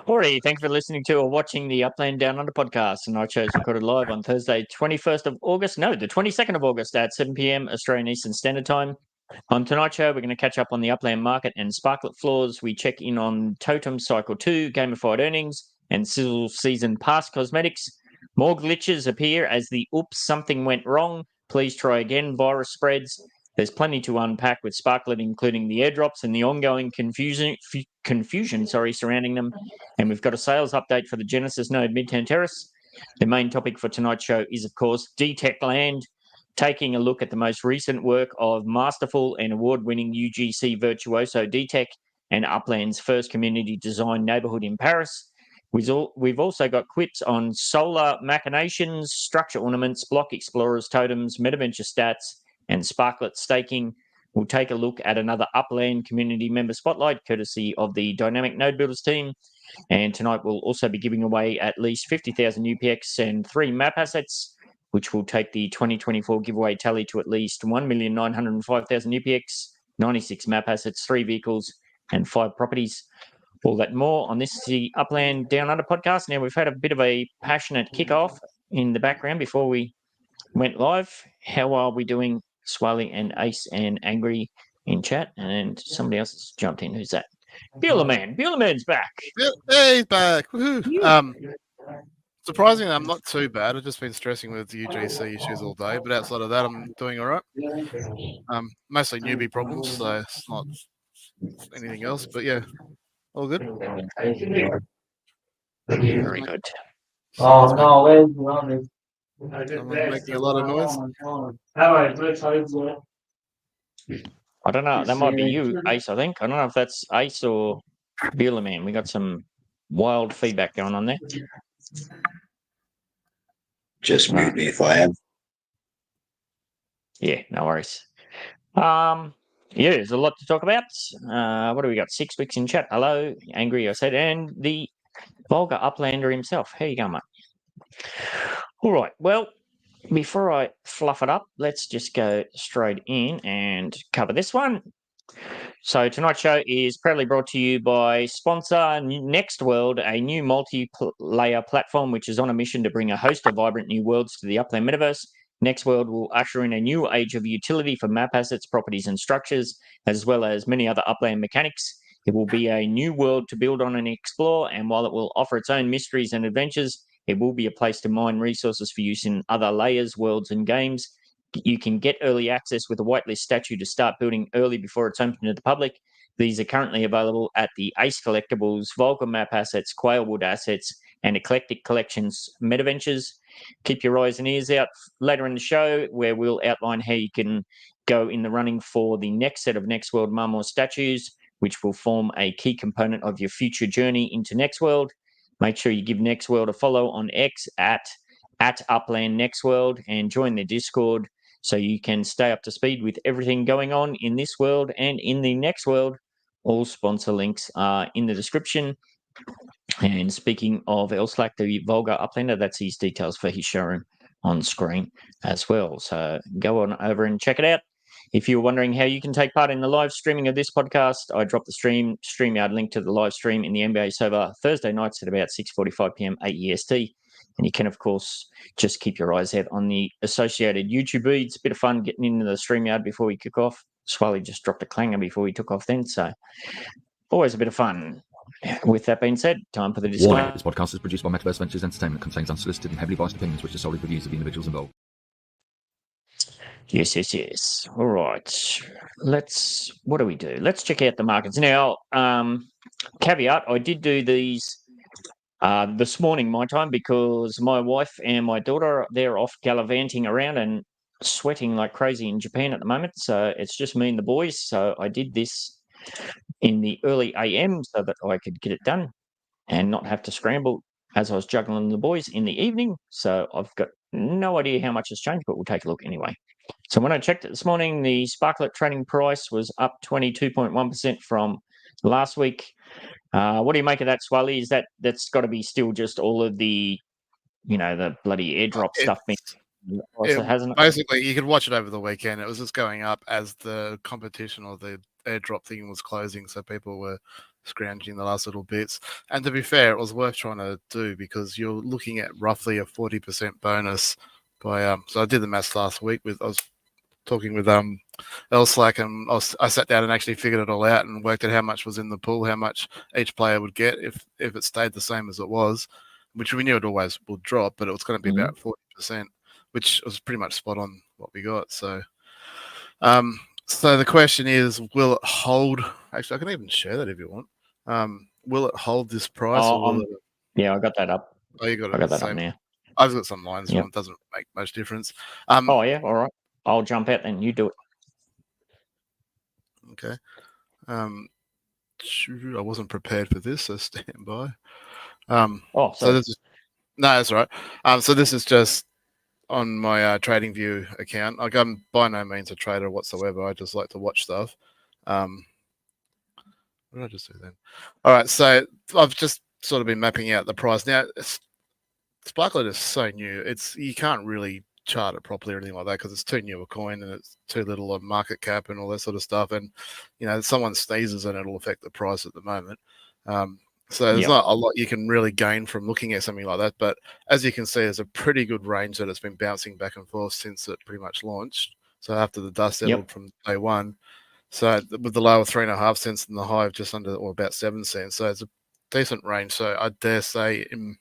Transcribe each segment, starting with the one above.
Alrighty, thank you for listening to or watching the Upland Down Under Podcast. Tonight's show is recorded live on Thursday, 21st of August. No, the 22nd of August at 7 p.m. Australian Eastern Standard Time. On tonight's show, we're going to catch up on the Upland market and Sparklet floors. We check in on Totems Cycle 2, gamified earnings, and Sizzle Season Pass cosmetics. More glitches appear as the oops, something went wrong. Please try again virus spreads. There's plenty to unpack with Sparklet, including the airdrops and the ongoing confusion surrounding them. And we've got a sales update for the Genesis Node Midtown Terrace. The main topic for tonight's show is, of course, Detechland, taking a look at the most recent work of Masterful and award-winning UGC Virtuoso Detech and Upland's first community design neighbourhood in Paris. We've also got QIPS on solar machinations, structure ornaments, block explorers, totems, Metaventure stats, and Sparklet staking. We'll take a look at another Upland community member spotlight, courtesy of the Dynamic Node Builders team. And tonight we'll also be giving away at least 50,000 UPX and 3 map assets, which will take the 2024 giveaway tally to at least 1,905,000 UPX, 96 map assets, 3 vehicles, and 5 properties. All that more on this is the Upland Down Under podcast. Now, we've had a bit of a passionate kickoff in the background before we went live. How are we doing, Swally and Ace and Angry in chat? And somebody else has jumped in. Who's that? Buellerman. Buellerman's back. Hey, he's back. Surprisingly, I'm not too bad. I've just been stressing with UGC issues all day, but outside of that, I'm doing all right. Mostly newbie problems, so it's not anything else. But yeah, all good. Very good. Oh no, where's the other? Someone's making a lot of noise. I don't know. That might be you, Ace, I think. I don't know if that's Ace or Buellerman. We got some wild feedback going on there. Just mute me if I am. Yeah, no worries. Yeah, there's a lot to talk about. What do we got? 6 weeks in chat. Hello, Angry, I said, and the vulgar Uplander himself. How you going, mate? All right, well, before I fluff it up, let's just go straight in and cover this one. So tonight's show is proudly brought to you by sponsor Nextworld, a new multi-layer platform which is on a mission to bring a host of vibrant new worlds to the Upland Metaverse. Nextworld will usher in a new age of utility for map assets, properties and structures, as well as many other Upland mechanics. It will be a new world to build on and explore, and while it will offer its own mysteries and adventures, it will be a place to mine resources for use in other layers, worlds and games. You can get early access with a whitelist statue to start building early before it's open to the public. These are currently available at the Ace Collectibles, Vulgar Map Assets, Quailwood Assets, and Eclectic Collections Metaventures. Keep your eyes and ears out later in the show, where we'll outline how you can go in the running for the next set of Nextworld Marmor statues, which will form a key component of your future journey into Nextworld. Make sure you give Nextworld a follow on X at Upland Nextworld and join their Discord so you can stay up to speed with everything going on in this world and in the next world. All sponsor links are in the description. And speaking of Elslack, the Vulgar Uplander, that's his details for his showroom on screen as well. So go on over and check it out. If you're wondering how you can take part in the live streaming of this podcast, I dropped the StreamYard link to the live stream in the NBA server Thursday nights at about 6:45 p.m. AEST. And you can, of course, just keep your eyes out on the associated YouTube feeds. A bit of fun getting into the StreamYard before we kick off. Swally just dropped a clanger before we took off then. So always a bit of fun. With that being said, time for the disclaimer. Warning, this podcast is produced by Metaverse Ventures Entertainment, contains unsolicited and heavily biased opinions which are solely the views of the individuals involved. Yes. All right. What do we do? Let's check out the markets. Now, caveat, I did do these this morning, my time, because my wife and my daughter, they're off gallivanting around and sweating like crazy in Japan at the moment. So it's just me and the boys. So I did this in the early AM so that I could get it done and not have to scramble as I was juggling the boys in the evening. So I've got no idea how much has changed, but we'll take a look anyway. So when I checked it this morning, the Sparklet trading price was up 22.1% from last week. What do you make of that, Swally? Is that's got to be still just all of the, the bloody airdrop stuff? Hasn't it? Basically, you could watch it over the weekend. It was just going up as the competition or the airdrop thing was closing, so people were scrounging the last little bits. And to be fair, it was worth trying to do because you're looking at roughly a 40% bonus by so I did the maths last week I was talking with Slack, and I sat down and actually figured it all out and worked out how much was in the pool, how much each player would get if it stayed the same as it was, which we knew it always would drop, but it was going to be about 40%, which was pretty much spot on what we got. So so the question is, will it hold? Actually, I can even share that if you want. Will it hold this price? Yeah, I got that up. Oh, you got it. I got that up now. I've got some lines. Yep. It doesn't make much difference. Oh yeah, all right. I'll jump out and you do it. Okay. I wasn't prepared for this, so stand by. So this is no, that's all right. So this is just on my TradingView account. Like, I'm by no means a trader whatsoever. I just like to watch stuff. What did I just do then? All right, so I've just sort of been mapping out the price. Now, Sparklet is so new. You can't really chart it properly or anything like that because it's too new a coin and it's too little of market cap and all that sort of stuff. And, someone sneezes and it'll affect the price at the moment. So there's not a lot you can really gain from looking at something like that. But as you can see, there's a pretty good range that it's been bouncing back and forth since it pretty much launched. So after the dust settled from day one. So with the low of 3.5 cents and the high of just under or about 7 cents. So it's a decent range. So I dare say, in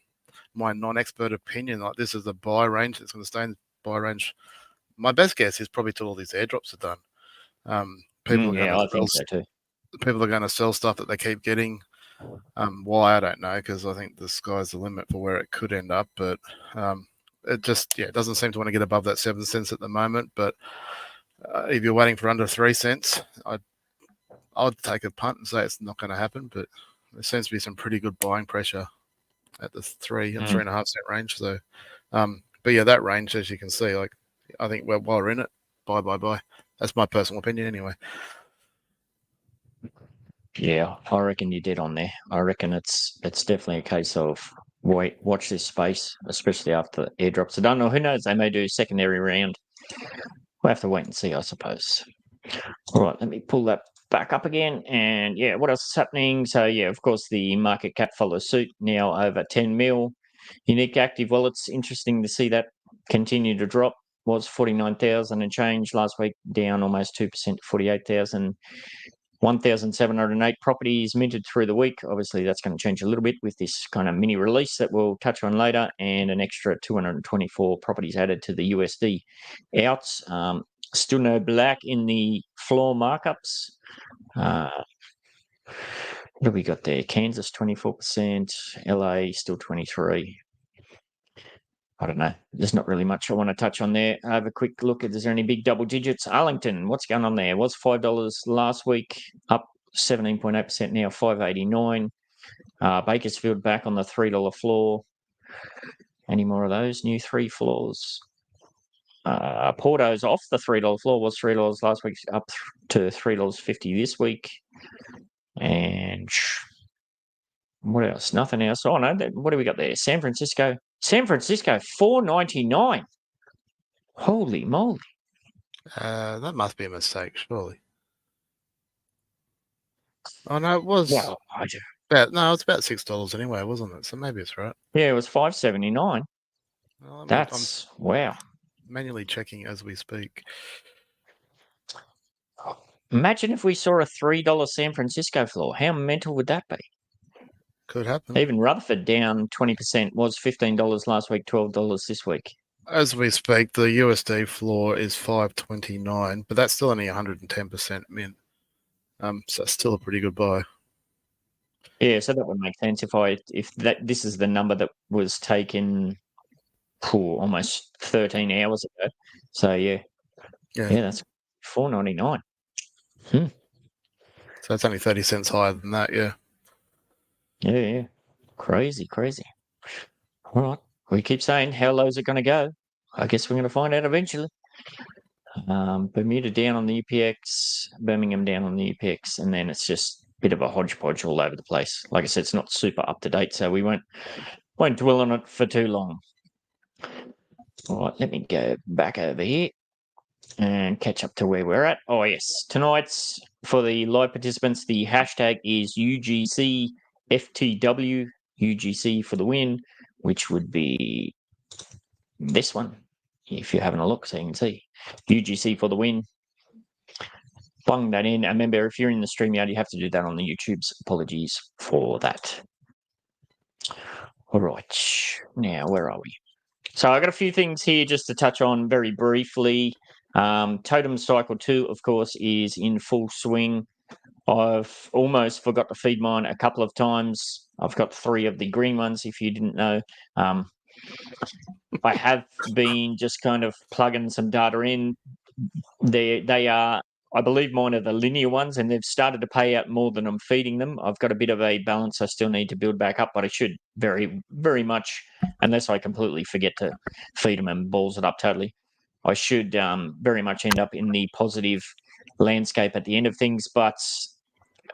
my non-expert opinion, like, this is a buy range. It's going to stay in the buy range. My best guess is probably till all these airdrops are done. I think so too. People are going to sell stuff that they keep getting. Why, I don't know, because I think the sky's the limit for where it could end up. But it just it doesn't seem to want to get above that 7 cents at the moment. But if you're waiting for under 3 cents, I'd take a punt and say it's not going to happen. But there seems to be some pretty good buying pressure at the 3 and 3.5 cent range. So, but yeah, that range, as you can see, like, I think while we're in it, buy. That's my personal opinion, anyway. Yeah, I reckon you're dead on there. I reckon it's definitely a case of watch this space, especially after airdrops are done. Or who knows, they may do a secondary round. We'll have to wait and see, I suppose. All right, let me pull that back up again. And yeah, what else is happening? So yeah, of course, the market cap follows suit, now over 10 mil. Unique active wallets, interesting to see that continue to drop. Was 49,000 and change last week, down almost 2% to 48,000. 1,708 properties minted through the week. Obviously, that's going to change a little bit with this kind of mini release that we'll touch on later, and an extra 224 properties added to the USD outs. Still no black in the floor markups. What have we got there? Kansas 24%, LA still 23%. I don't know. There's not really much I want to touch on there. I have a quick look at, is there any big double digits? Arlington, what's going on there? It was $5 last week, up 17.8% now, $5.89. Bakersfield back on the $3 floor. Any more of those new 3 floors? Porto's off the $3 floor, was $3 last week, up to $3.50 this week. And what else? Nothing else. Oh no, what do we got there? San Francisco, $4.99. Holy moly! That must be a mistake, surely. Oh no, it was. Well, it's about $6 anyway, wasn't it? So maybe it's right. Yeah, it was $5.79. Well, That's wow. Manually checking as we speak. Imagine if we saw a $3 San Francisco floor. How mental would that be? Could happen. Even Rutherford down 20%, was $15 last week, $12 this week. As we speak, the USD floor is 5.29, but that's still only 110% mint. So it's still a pretty good buy. Yeah, so that would make sense if this is the number that was taken almost 13 hours ago. So yeah, that's $4.99. So it's only 30 cents higher than that. Yeah. Crazy. All right. We keep saying, how low is it going to go? I guess we're going to find out eventually. Bermuda down on the UPX, Birmingham down on the UPX, and then it's just a bit of a hodgepodge all over the place. Like I said, it's not super up to date, so we won't dwell on it for too long. All right, let me go back over here and catch up to where we're at. Oh, yes. Tonight's for the live participants, the hashtag is UGC FTW, UGC for the win, which would be this one, if you're having a look so you can see. UGC for the win. Bung that in. And remember, if you're in the StreamYard, you have to do that on the YouTubes. Apologies for that. All right. Now, where are we? So I got a few things here just to touch on very briefly. Totems Cycle 2, of course, is in full swing. I've almost forgot to feed mine a couple of times. I've got 3 of the green ones, if you didn't know. I have been just kind of plugging some data in. They are, I believe mine are the linear ones, and they've started to pay out more than I'm feeding them. I've got a bit of a balance I still need to build back up, but I should very, very much, unless I completely forget to feed them and balls it up totally, I should very much end up in the positive landscape at the end of things. But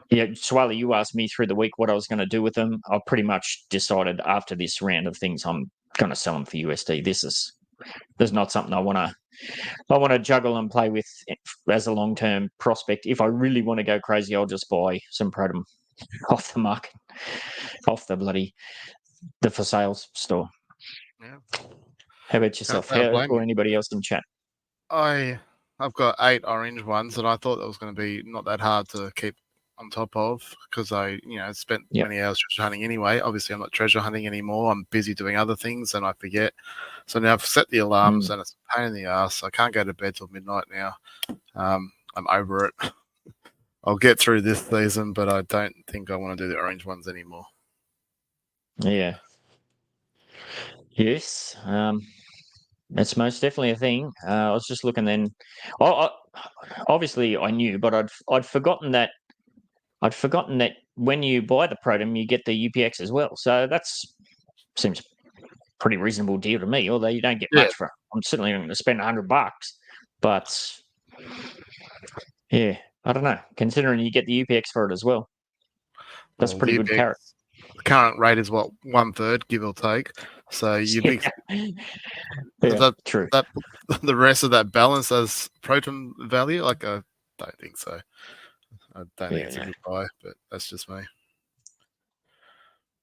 yeah, Swally, you asked me through the week what I was going to do with them. I pretty much decided after this round of things I'm going to sell them for USD. There's not something I want to juggle and play with as a long-term prospect. If I really want to go crazy, I'll just buy some Protum off the market, off the for sales store. Yeah. How about yourself? Or anybody else in chat? I've got 8 orange ones, and I thought that was going to be not that hard to keep on top of, because I spent many hours treasure hunting anyway. Obviously, I'm not treasure hunting anymore. I'm busy doing other things, and I forget. So now I've set the alarms, and it's a pain in the ass. I can't go to bed till midnight now. I'm over it. I'll get through this season, but I don't think I want to do the orange ones anymore. Yeah. Yes. That's most definitely a thing. I was just looking then. Obviously, I knew, but I'd forgotten that. I'd forgotten that when you buy the Protum, you get the UPX as well. So seems pretty reasonable deal to me. Although you don't get much for it. I'm certainly going to spend $100, but yeah, I don't know. Considering you get the UPX for it as well, that's pretty good carrot. The current rate is what, 1/3, give or take. So you big. True. That the rest of that balance as Protum value? Like, I don't think so. I don't think it's a good buy, but that's just me.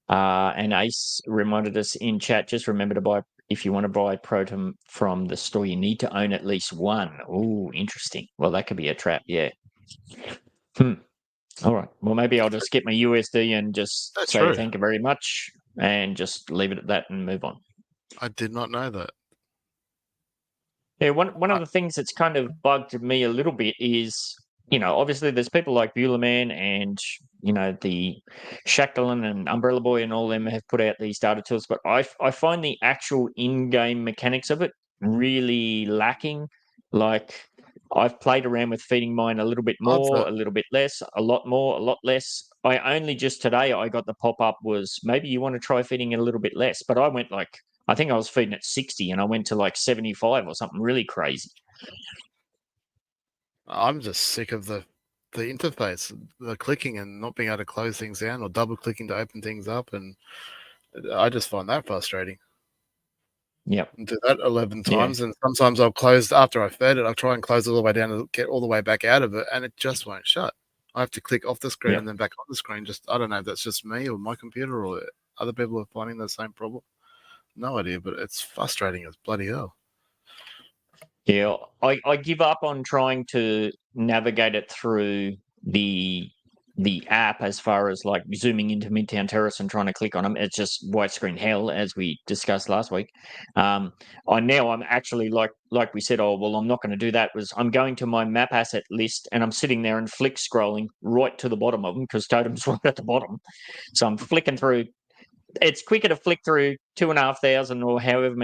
And Ace reminded us in chat, just remember to buy, if you want to buy Protum from the store, you need to own at least one. Oh, interesting. Well, that could be a trap, yeah. All right. Well, maybe I'll just get my USD and just say thank you very much and just leave it at that and move on. I did not know that. Yeah, one of the things that's kind of bugged me a little bit is, obviously there's people like Buellerman and, the Shackleton and Umbrella Boy and all them have put out these data tools, but I find the actual in-game mechanics of it really lacking. Like, I've played around with feeding mine a little bit more, a little bit less, a lot more, a lot less. I only just today I got the pop-up was maybe you want to try feeding it a little bit less, but I went I think I was feeding at 60 and I went to 75 or something really crazy. I'm just sick of the interface, the clicking and not being able to close things down or double clicking to open things up. And I just find that frustrating. Yep. Do that 11 times. And sometimes I'll close after I fed it. I'll try and close all the way down and get all the way back out of it. And it just won't shut. I have to click off the screen and then back on the screen. I don't know if that's just me or my computer or other people are finding the same problem. No idea, but it's frustrating as bloody hell. Yeah, I give up on trying to navigate it through the app as far as zooming into Midtown Terrace and trying to click on them. It's just widescreen hell, as we discussed last week. I'm actually like we said, I'm not going to do that. I'm going to my map asset list and I'm sitting there and flick scrolling right to the bottom of them because Totem's right at the bottom. So I'm flicking through. It's quicker to flick through 2,500 or however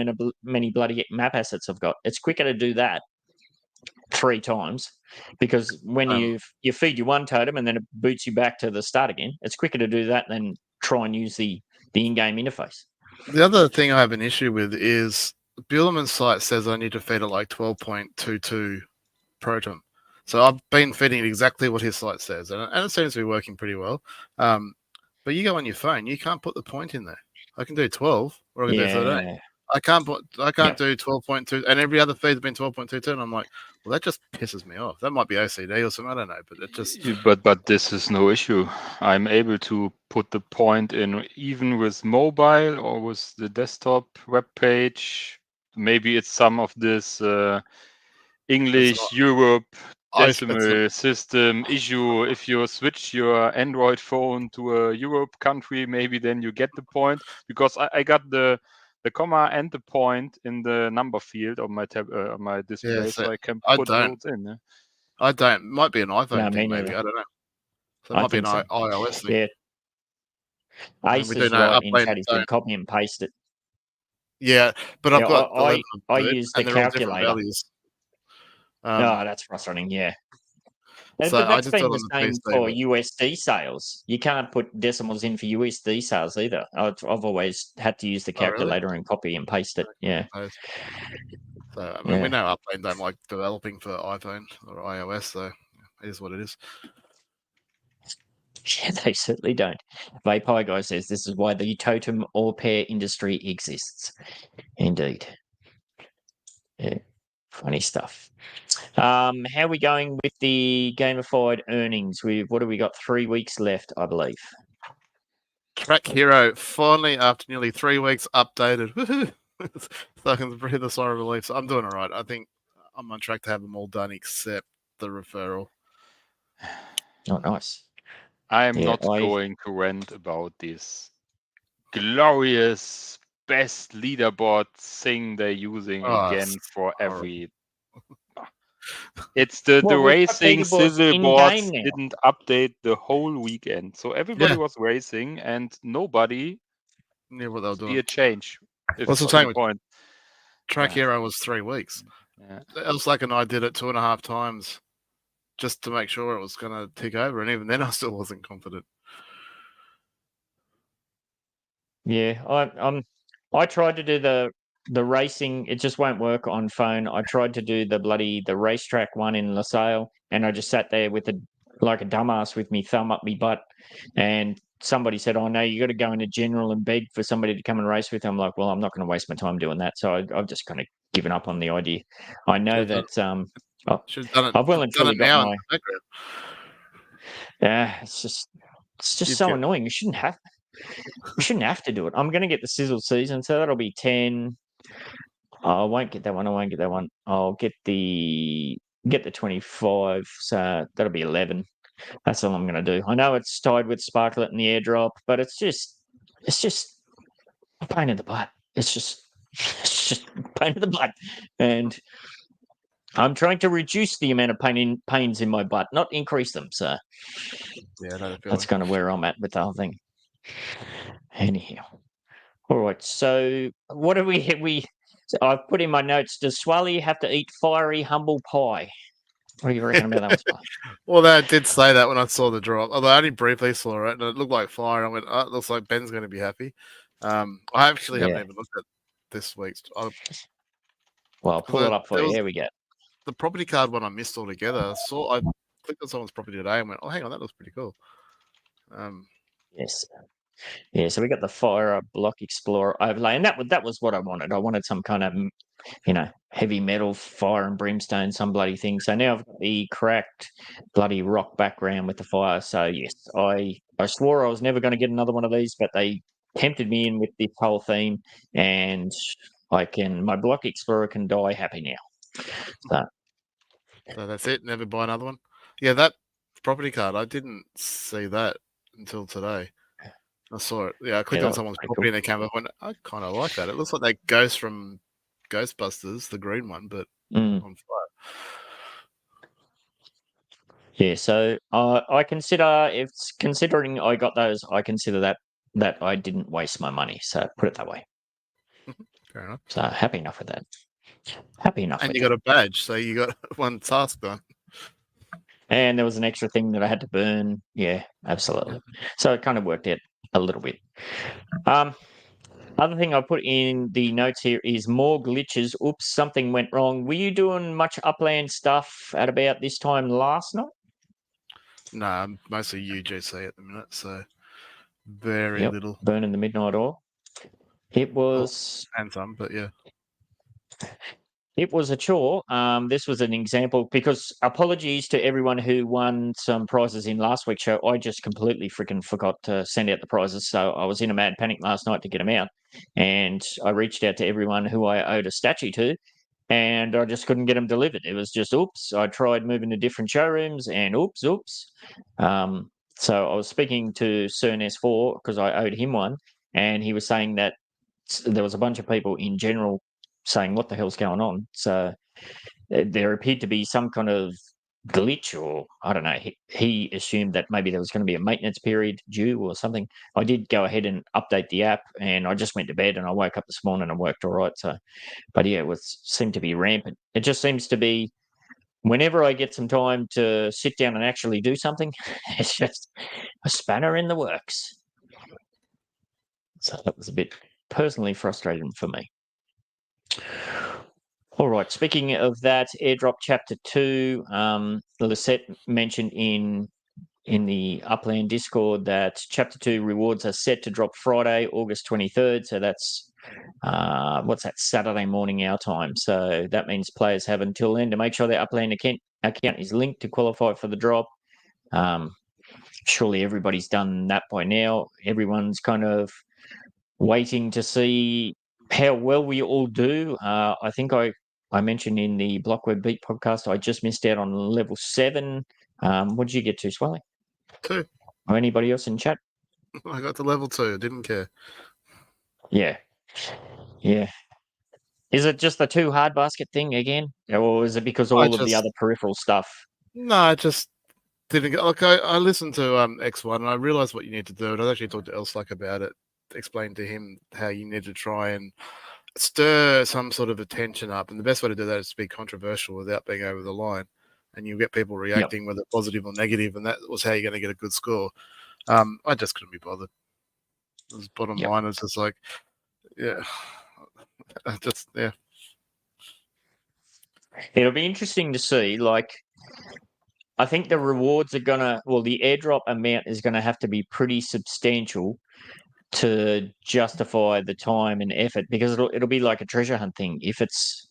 many bloody map assets I've got. It's quicker to do that 3 times because when you feed your one totem and then it boots you back to the start again, it's quicker to do that than try and use the in-game interface. The other thing I have an issue with is Buellerman's site says I need to feed it 12.22 Protum. So I've been feeding it exactly what his site says, and it seems to be working pretty well. But you go on your phone, you can't put the point in there. I can do 12 or I can do 13. I can't do 12.2, and every other feed's been 12.22, and I'm like, well, that just pisses me off. That might be OCD or something, I don't know, but it just. But this is no issue. I'm able to put the point in even with mobile or with the desktop web page. Maybe it's some of this English Europe decimal system issue. If you switch your Android phone to a Europe country, maybe then you get the point, because I got the comma and the point in the number field on my on my display, so I can put those in. Yeah? I don't. Might be an iPhone No, thing, me maybe. neither. I don't know. So it I might be an think so. iOS thing. Yeah. I Ace mean, we is do know right in Upland chat. He said copy and paste it. Yeah, but I've Yeah, got 11 I of it, use the and they're all different calculator. values. Oh, that's frustrating. Yeah. So But I that's just do been it the on the same PC, for but- USD sales. You can't put decimals in for USD sales either. I've always had to use the Oh, really? calculator and copy and paste it. Yeah. So I mean, we Yeah. know Upland don't like developing for iPhone or iOS, so it is what it is. Yeah, they certainly don't. Vapor Guy says this is why the totem or pair industry exists. Indeed. Yeah. Funny stuff. How are we going with the gamified earnings? What have we got? 3 weeks left, I believe. Track Hero finally, after nearly 3 weeks, updated. Woohoo! So I can breathe a sigh of relief. So I'm doing all right. I think I'm on track to have them all done except the referral. Oh, nice. I'm not going to rant about this glorious best leaderboard thing they're using again for every. It's the racing Sizzle boards didn't update the whole weekend, so everybody was racing and nobody knew what they were doing. See a change. What's the time? Point. Track Hero was 3 weeks. Yeah. Elslake and I did it 2.5 times just to make sure it was going to tick over, and even then I still wasn't confident. Yeah, I tried to do the racing. It just won't work on phone. I tried to do the racetrack one in LaSalle, and I just sat there with like a dumbass with me thumb up me butt, and somebody said, "Oh no, you got to go into general and beg for somebody to come and race with." I'm like, "Well, I'm not going to waste my time doing that." So I've just kind of given up on the idea. I know that I've well and truly got my. Yeah, it's just so annoying. You shouldn't have. We shouldn't have to do it. I'm going to get the Sizzle Season, so that'll be 10. I won't get that one. I'll get the 25, so that'll be 11. That's all I'm going to do. I know it's tied with Sparklet and the airdrop, but it's just a pain in the butt. It's just a pain in the butt, and I'm trying to reduce the amount of pains in my butt, not increase them. So that's kind of where I'm at with the whole thing. Anyhow, all right. So what do we? I've put in my notes. Does Swally have to eat fiery humble pie? What do you reckon about that one? Well, I did say that when I saw the drop. Although I only briefly saw it, and it looked like fire. I went, "Oh, it looks like Ben's going to be happy." I actually haven't even looked at this week's. Well, pull it up for you. Here we go. The property card one I missed altogether. I clicked on someone's property today and went, "Oh, hang on, that looks pretty cool." Yes. Yeah, so we got the Fire Block Explorer overlay, and that was what I wanted. I wanted some kind of, heavy metal, fire and brimstone, some bloody thing. So now I've got the cracked bloody rock background with the fire. So yes, I swore I was never going to get another one of these, but they tempted me in with this whole theme, and my Block Explorer can die happy now. So that's it. Never buy another one. Yeah, that property card, I didn't see that until today. I saw it. Yeah, I clicked on someone's property and they came up and went, I kind of like that. It looks like that ghost from Ghostbusters, the green one, but on fire. Yeah, so I consider, considering I got those, I consider that I didn't waste my money. So put it that way. Fair enough. So happy enough with that. Happy enough. And you got a badge, so you got one task done. And there was an extra thing that I had to burn. Yeah, absolutely. So it kind of worked out a little bit. Other thing I put in the notes here is more glitches. Oops, something went wrong. Were you doing much Upland stuff at about this time last night? No, I'm mostly UGC at the minute, so very little. Burning the midnight oil. It was. And some, but yeah. It was a chore. This was an example because apologies to everyone who won some prizes in last week's show. I just completely freaking forgot to send out the prizes. So I was in a mad panic last night to get them out. And I reached out to everyone who I owed a statue to, and I just couldn't get them delivered. It was just, oops. I tried moving to different showrooms and oops. So I was speaking to Cern S4 because I owed him one. And he was saying that there was a bunch of people in general saying what the hell's going on. So there appeared to be some kind of glitch, or I don't know. He assumed that maybe there was going to be a maintenance period due or something. I did go ahead and update the app, and I just went to bed, and I woke up this morning and worked all right. So, but yeah, it seemed to be rampant. It just seems to be whenever I get some time to sit down and actually do something, it's just a spanner in the works. So that was a bit personally frustrating for me. All right. Speaking of that, airdrop chapter 2, Lisette mentioned in the Upland Discord that chapter 2 rewards are set to drop Friday, August 23rd. So that's what's that, Saturday morning our time. So that means players have until then to make sure their Upland account is linked to qualify for the drop. Surely everybody's done that by now. Everyone's kind of waiting to see how well we all do. I think I mentioned in the Block Web Beat podcast, I just missed out on level 7. What did you get to, Swelly? 2. Or anybody else in chat? I got to level 2. Didn't care. Yeah. Is it just the 2 hard basket thing again? Or is it because all of the other peripheral stuff? No, I just didn't get. Look, I listened to X1 and I realized what you need to do. And I actually talked to Elslack about it, explained to him how you need to try and stir some sort of attention up. And the best way to do that is to be controversial without being over the line. And you get people reacting, whether positive or negative, and that was how you're going to get a good score. I just couldn't be bothered. Bottom line is just like, It'll be interesting to see. Like, I think the rewards are the airdrop amount is going to have to be pretty substantial to justify the time and effort, because it'll be like a treasure hunt thing. If it's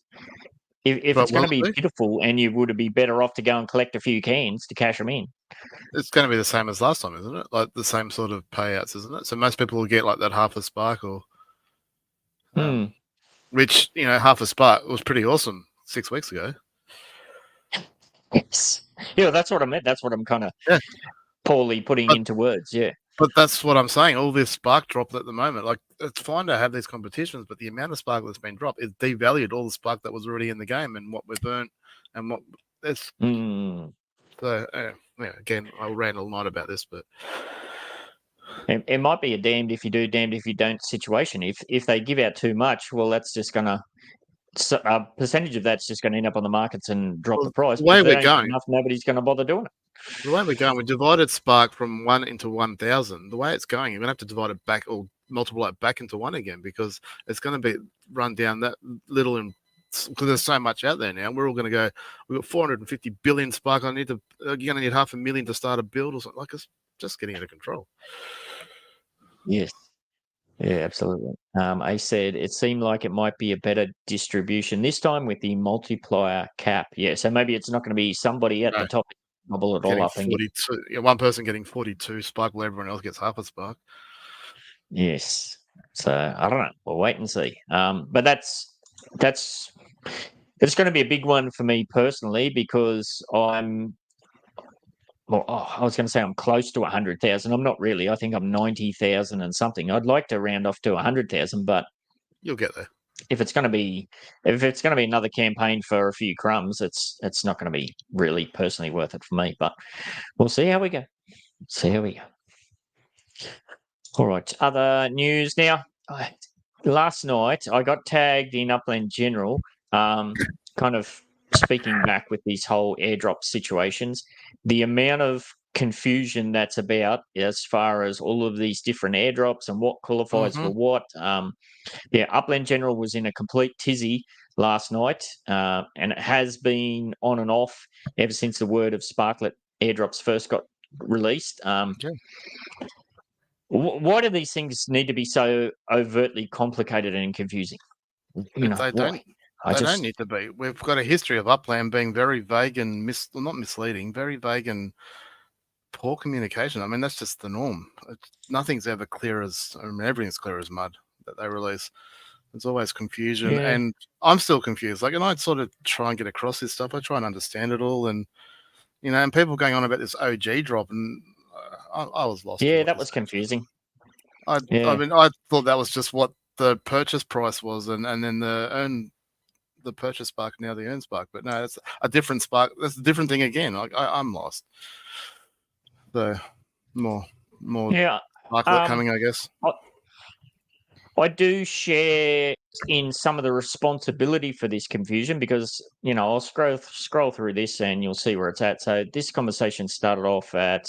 going to be pitiful, and you would be better off to go and collect a few cans to cash them in. It's going to be the same as last time, isn't it? Like the same sort of payouts, isn't it? So most people will get like that half a spark, or which, half a spark was pretty awesome 6 weeks ago. Yes. Yeah, that's what I meant. That's what I'm kind of poorly putting into words. Yeah. But that's what I'm saying. All this spark drop at the moment, like, it's fine to have these competitions, but the amount of spark that's been dropped is devalued all the spark that was already in the game and what we've earned and what it's. So again, I'll rant all night about this, but it might be a damned if you do, damned if you don't situation. If they give out too much, well, that's just gonna. A percentage of that's just going to end up on the markets and drop the price. The way we're going, nobody's going to bother doing it. The way we're going, we divided Spark from 1 into 1,000. The way it's going, you're going to have to divide it back or multiply it back into 1 again, because it's going to be run down that little, because there's so much out there now. We're all going to go, we've got 450 billion Spark. You're going to need 500,000 to start a build or something. Like, it's just getting out of control. Yes. Yeah, absolutely. I said it seemed like it might be a better distribution this time with the multiplier cap. Yeah, so maybe it's not going to be somebody at the top bubble it all up. 42, one person getting 42 spark while everyone else gets half a spark. Yes. So I don't know. We'll wait and see. But it's going to be a big one for me personally, because I was going to say I'm close to 100,000. I'm not really. I think I'm 90,000 and something. I'd like to round off to 100,000, but you'll get there. If it's going to be another campaign for a few crumbs, it's not going to be really personally worth it for me. But we'll see how we go. All right. Other news now. Last night I got tagged in Upland General, kind of speaking back with these whole airdrop situations. The amount of confusion that's about as far as all of these different airdrops and what qualifies for what. Upland General was in a complete tizzy last night, and it has been on and off ever since the word of Sparklet airdrops first got released. Why do these things need to be so overtly complicated and confusing? You know, They why? don't. I They just don't need to be. We've got a history of Upland being very vague and not misleading, very vague and poor communication. I mean, that's just the norm. Nothing's ever clear as. I mean, everything's clear as mud that they release. There's always confusion, Yeah. and I'm still confused. Like, and I sort of try and get across this stuff. I try and understand it all, and and people going on about this OG drop, and I was lost. Yeah, that was confusing. I mean, I thought that was just what the purchase price was, and then the purchase spark, now the earn spark. But no, that's a different spark. That's a different thing again. Like I'm lost. So more Yeah. Sparklet coming, I guess. I do share in some of the responsibility for this confusion because, I'll scroll through this and you'll see where it's at. So this conversation started off at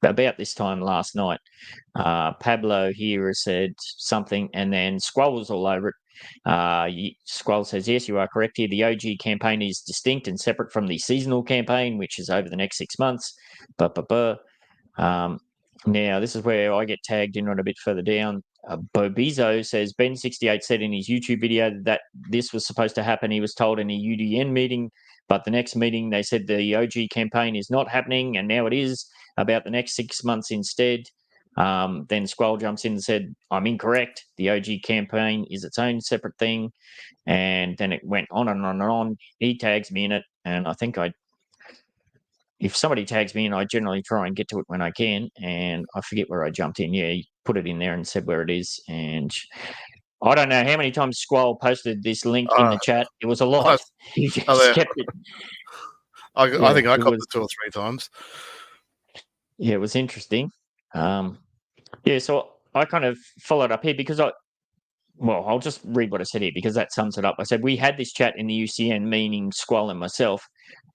about this time last night. Pablo here has said something and then Squall was all over it. Squall says, yes, you are correct here. The OG campaign is distinct and separate from the seasonal campaign, which is over the next 6 months. Now, this is where I get tagged in on a bit further down. Bobizo says, Ben68 said in his YouTube video that this was supposed to happen. He was told in a UDN meeting, but the next meeting they said the OG campaign is not happening, and now it is about the next 6 months instead. Then Squall jumps in and said, I'm incorrect. The OG campaign is its own separate thing. And then it went on and on and on. He tags me in it, and I think if somebody tags me in, I generally try and get to it when I can, and I forget where I jumped in. Yeah, he put it in there and said where it is, and I don't know how many times Squall posted this link in the chat. It was a lot. He just kept it. I think I got it 2 or 3 times. Yeah, it was interesting. So I kind of followed up here because I'll just read what I said here because that sums it up. I said, we had this chat in the UCN, meaning Squall and myself,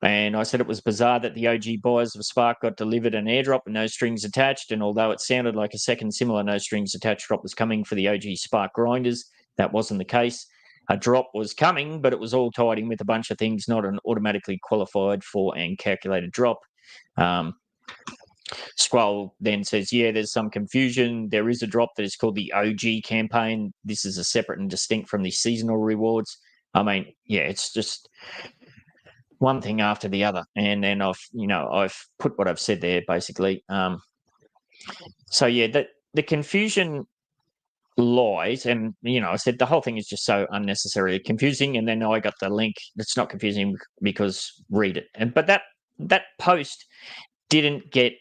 and I said it was bizarre that the OG buyers of Spark got delivered an airdrop with no strings attached, and although it sounded like a second similar no strings attached drop was coming for the OG Spark grinders, that wasn't the case. A drop was coming, but it was all tied in with a bunch of things, not an automatically qualified for and calculated drop. Squall then says, yeah, there's some confusion. There is a drop that is called the OG campaign. This is a separate and distinct from the seasonal rewards. I mean, yeah, it's just one thing after the other. And then I've put what I've said there, basically. So, yeah, the confusion lies. And, I said the whole thing is just so unnecessarily confusing. And then I got the link. It's not confusing because read it. But that post didn't get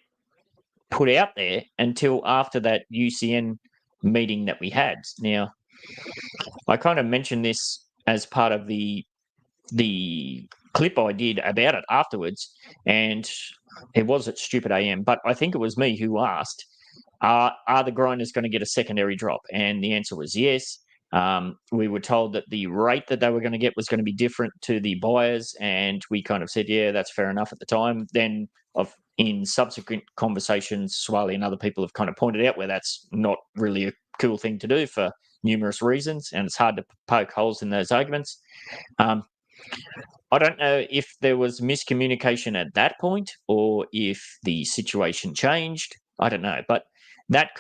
put out there until after that UCN meeting that we had. Now, I kind of mentioned this as part of the clip I did about it afterwards, and it was at Stupid AM, but I think it was me who asked, are the grinders going to get a secondary drop? And the answer was yes. We were told that the rate that they were going to get was going to be different to the buyers, and we kind of said, yeah, that's fair enough at the time. Then in subsequent conversations, Swaley and other people have kind of pointed out where that's not really a cool thing to do for numerous reasons, and it's hard to poke holes in those arguments. I don't know if there was miscommunication at that point or if the situation changed. I don't know, but that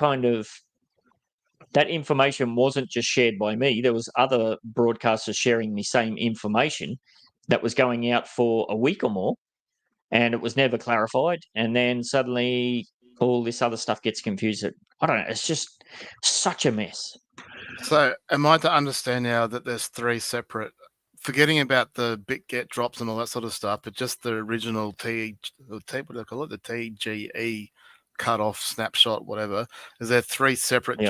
information wasn't just shared by me. There was other broadcasters sharing the same information that was going out for a week or more, and it was never clarified. And then suddenly all this other stuff gets confused. I don't know. It's just such a mess. So am I to understand now that there's 3 separate, forgetting about the bit get drops and all that sort of stuff, but just the original what do they call it? The TGE cutoff snapshot, whatever. Is there 3 separate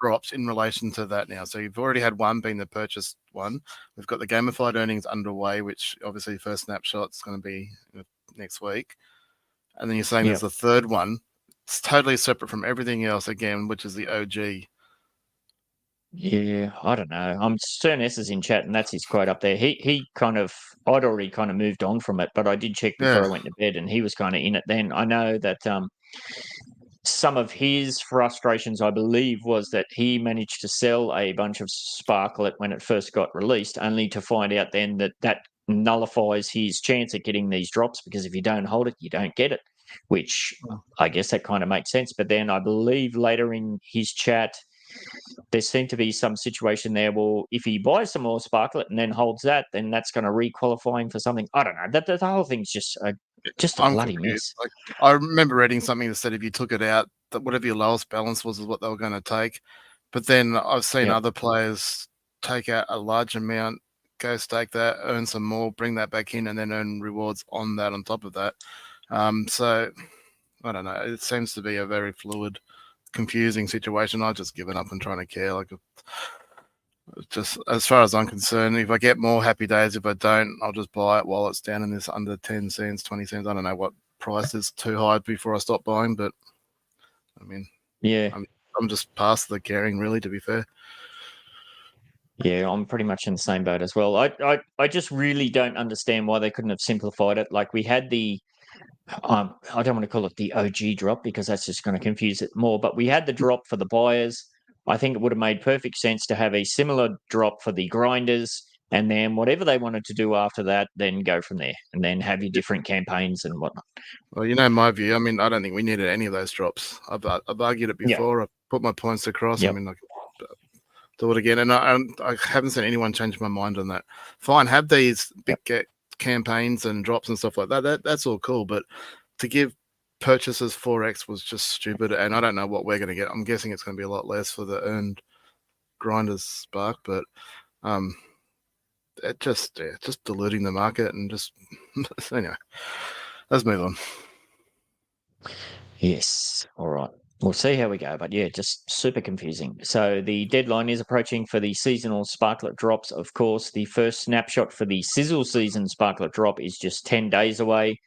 drops in relation to that now? So you've already had one being the purchased one. We've got the gamified earnings underway, which obviously first snapshot's going to be next week. And then you're saying there's a third one. It's totally separate from everything else again, which is the OG. Yeah, I don't know. Cern S is in chat, and that's his quote up there. I'd already kind of moved on from it, but I did check before I went to bed, and he was kind of in it then. I know that some of his frustrations, I believe, was that he managed to sell a bunch of Sparklet when it first got released, only to find out then that nullifies his chance at getting these drops, because if you don't hold it, you don't get it. which I guess that kind of makes sense. But then I believe later in his chat, there seemed to be some situation there. Well, if he buys some more Sparklet and then holds that, then that's going to re-qualify him for something. I don't know. The whole thing's just a I'm bloody confused. mess. Like, I remember reading something that said if you took it out, that whatever your lowest balance was is what they were going to take. But then I've seen other players take out a large amount, go stake that, earn some more, bring that back in, and then earn rewards on that on top of that. So I don't know. It seems to be a very fluid, confusing situation. I've just given up and trying to care. Like, just as far as I'm concerned, if I get more, happy days. If I don't, I'll just buy it while it's down in this under 10 cents, 20 cents. I don't know what price is too high before I stop buying, but I mean, I'm just past the caring, really, to be fair. Yeah, I'm pretty much in the same boat as well. I just really don't understand why they couldn't have simplified it. Like we had the, I don't want to call it the OG drop because that's just going to confuse it more, but we had the drop for the buyers. I think it would have made perfect sense to have a similar drop for the grinders, and then whatever they wanted to do after that, then go from there, and then have your different campaigns and whatnot. Well, you know my view. I mean, I don't think we needed any of those drops. I've argued it before. I've put my points across. I mean, like, do it again, and I haven't seen anyone change my mind on that. Fine, have these big campaigns and drops and stuff like that. That's all cool, but to give purchases 4x was just stupid, and I don't know what we're going to get. I'm guessing it's going to be a lot less for the earned grinders spark, but it just diluting the market and just anyway. Let's move on. Yes, all right. We'll see how we go, but yeah, just super confusing. So the deadline is approaching for the seasonal Sparklet drops. Of course, the first snapshot for the Sizzle Season Sparklet drop is just 10 days away.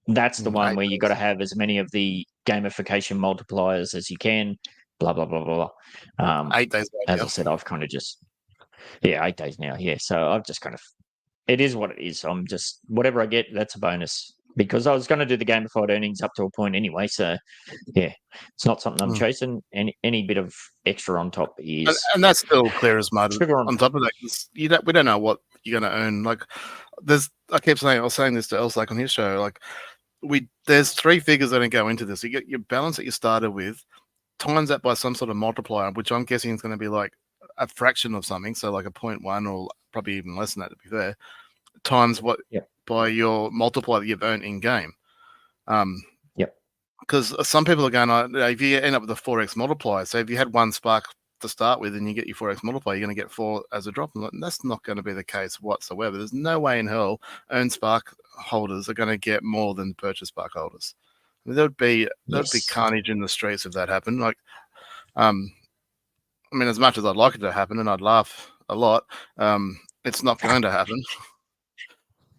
That's the one where you got to have as many of the gamification multipliers as you can. Blah blah blah blah. 8 days. As I said, I've kind of just 8 days now. Yeah, so I've just kind of, it is what it is. I'm just whatever I get, that's a bonus. Because I was going to do the gamified earnings up to a point anyway, so yeah, it's not something I'm chasing. Any bit of extra on top is, and that's still clear as mud. Sugar On top of that, we don't know what you're going to earn. Like, I keep saying, I was saying this to Elslake on his show. Like, there's 3 figures that go into this. You get your balance that you started with, times that by some sort of multiplier, which I'm guessing is going to be like a fraction of something, so like a 0.1 or probably even less than that, to be fair. Times what by your multiplier that you've earned in game. Because some people are going, if you end up with a 4x multiplier, so if you had 1 spark to start with and you get your 4x multiplier, you're going to get 4 as a drop. And that's not going to be the case whatsoever. There's no way in hell earned spark holders are going to get more than purchase spark holders. I mean, there'd be carnage in the streets if that happened. Like, I mean, as much as I'd like it to happen and I'd laugh a lot, it's not going to happen.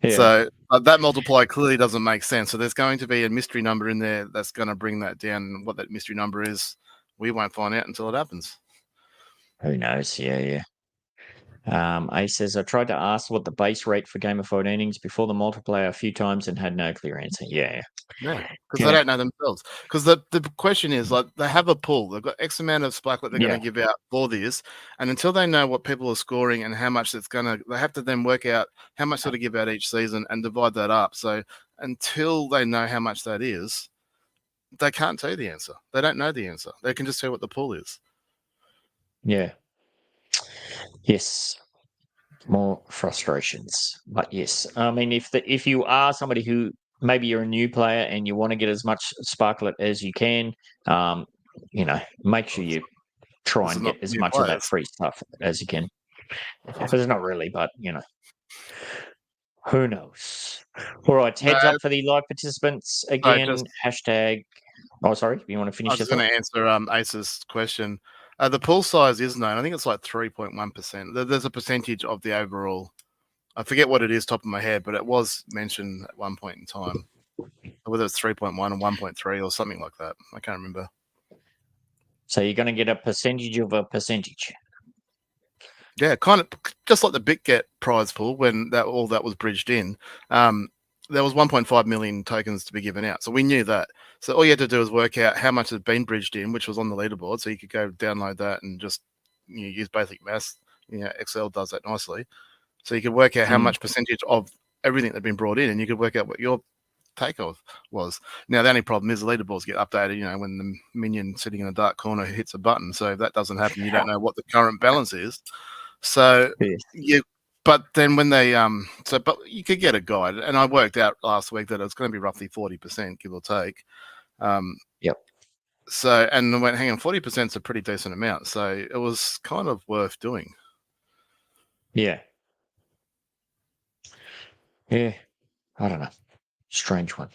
Yeah. So that multiplier clearly doesn't make sense. So there's going to be a mystery number in there that's going to bring that down. What that mystery number is, we won't find out until it happens. Who knows? Yeah. A says, I tried to ask what the base rate for gamified earnings before the multiplier a few times and had no clear answer. Yeah, because they don't know themselves. Because the question is, like, they have a pool. They've got X amount of Sparklet they're going to give out for this. And until they know what people are scoring and how much it's going to, they have to then work out how much to give out each season and divide that up. So until they know how much that is, they can't tell you the answer. They don't know the answer. They can just tell what the pool is. Yeah. Yes. More frustrations. But yes, I mean, if you are somebody who maybe you're a new player and you want to get as much Sparklet as you can, make sure you try and get as much of that free stuff as you can. Because it's not really, but who knows? All right, heads up for the live participants again. Hashtag. Oh, sorry. You want to finish? I was going to answer Ace's question. The pool size is known. I think it's like 3.1%. There's a percentage of the overall. I forget what it is, top of my head, but it was mentioned at one point in time. Whether it's 3.1 or 1.3 or something like that. I can't remember. So you're going to get a percentage of a percentage. Yeah, kind of just like the BitGet prize pool when all that was bridged in. There was 1.5 million tokens to be given out. So we knew that. So all you had to do was work out how much had been bridged in, which was on the leaderboard. So you could go download that and just use basic maths. Excel does that nicely. So you could work out how much percentage of everything that had been brought in, and you could work out what your takeoff was. Now the only problem is the leaderboards get updated, you know, when the minion sitting in a dark corner hits a button. So if that doesn't happen, you don't know what the current balance is. So but then when they but you could get a guide, and I worked out last week that it was going to be roughly 40%, give or take. Yep. So, and I went, hang on, 40% is a pretty decent amount. So it was kind of worth doing. Yeah. Yeah. I don't know. Strange one.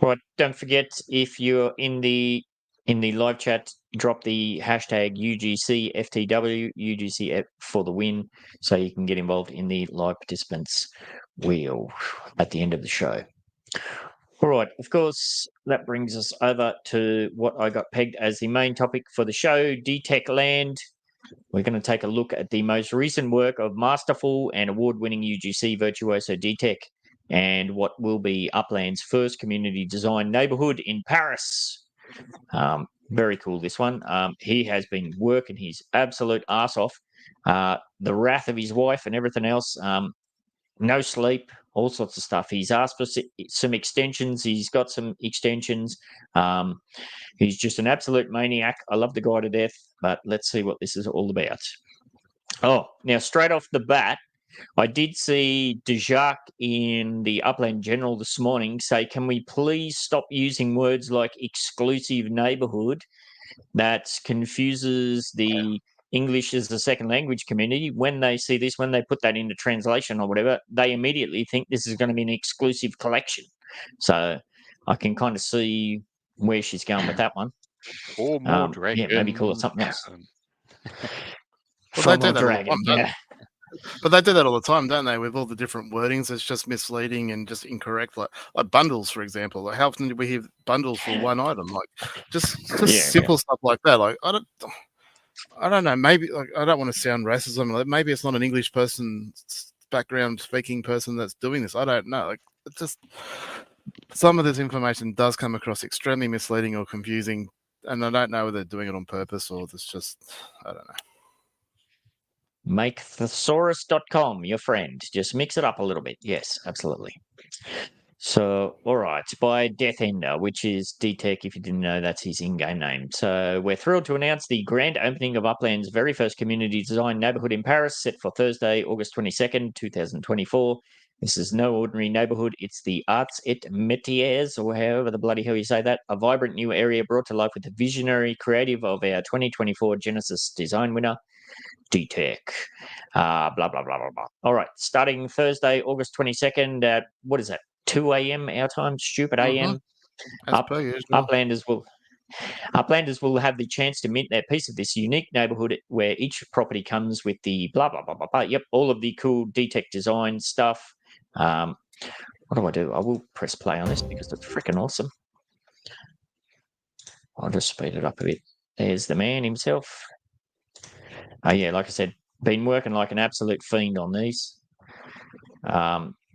Right. Don't forget, if you're in the live chat, drop the hashtag UGC FTW, UGC for the win, so you can get involved in the live participants wheel at the end of the show. All right, of course, that brings us over to what I got pegged as the main topic for the show, Detechland. We're going to take a look at the most recent work of Masterful and award-winning UGC virtuoso Detech, and what will be Upland's first community design neighborhood in Paris. Very cool, this one. He has been working his absolute ass off. The wrath of his wife and everything else. No sleep, all sorts of stuff. He's asked for some extensions. He's got some extensions. He's just an absolute maniac. I love the guy to death, but let's see what this is all about. Oh, now straight off the bat, I did see Dejac in the Upland General this morning say, can we please stop using words like exclusive neighborhood that confuses the English as a second language community. When they see this, when they put that into translation or whatever, they immediately think this is going to be an exclusive collection. So I can kind of see where she's going with that one. Yeah, maybe call it something else. Well, they do that all the time, yeah. But they do that all the time, don't they? With all the different wordings, it's just misleading and just incorrect. Like bundles, for example. Like how often do we hear bundles for one item? Like just simple stuff like that. Like I don't know. Maybe like I don't want to sound racism. Like, maybe it's not an English person, background speaking person that's doing this. I don't know. Like it's just some of this information does come across extremely misleading or confusing, and I don't know whether they're doing it on purpose or it's just I don't know. Make thesaurus.com your friend. Just mix it up a little bit. Yes, absolutely. So, all right, by Death Ender, which is Detech, if you didn't know, that's his in-game name. So we're thrilled to announce the grand opening of Upland's very first community design neighborhood in Paris, set for Thursday, August 22nd, 2024. This is no ordinary neighborhood. It's the Arts et Métiers, or however the bloody hell you say that, a vibrant new area brought to life with the visionary creative of our 2024 Genesis design winner, Detech. Blah, blah, blah, blah, blah. All right, starting Thursday, August 22nd at, what is that, 2 a.m. our time? Stupid a.m. Uplanders will have the chance to mint their piece of this unique neighborhood where each property comes with the blah, blah, blah, blah, blah. Yep, all of the cool Detech design stuff. What do? I will press play on this because it's freaking awesome. I'll just speed it up a bit. There's the man himself. Oh, yeah, like I said, been working like an absolute fiend on these.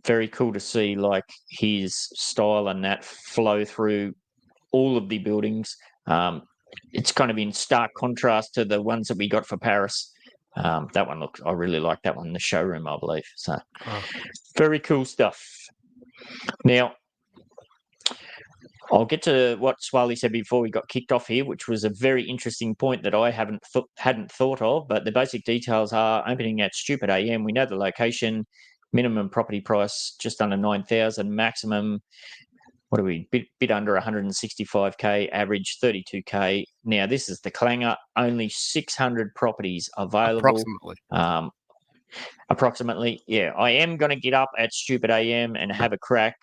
Very cool to see like his style and that flow through all of the buildings. It's kind of in stark contrast to the ones that we got for Paris. That one looks, I really like that one in the showroom, I believe. So very cool stuff. Now, I'll get to what Swally said before we got kicked off here, which was a very interesting point that I hadn't thought of. But the basic details are opening at stupid AM. We know the location, minimum property price just under 9,000, maximum. What are we? Bit under 165k, average 32k. Now this is the clanger. Only 600 properties available. Approximately, yeah. I am going to get up at stupid AM and have a crack.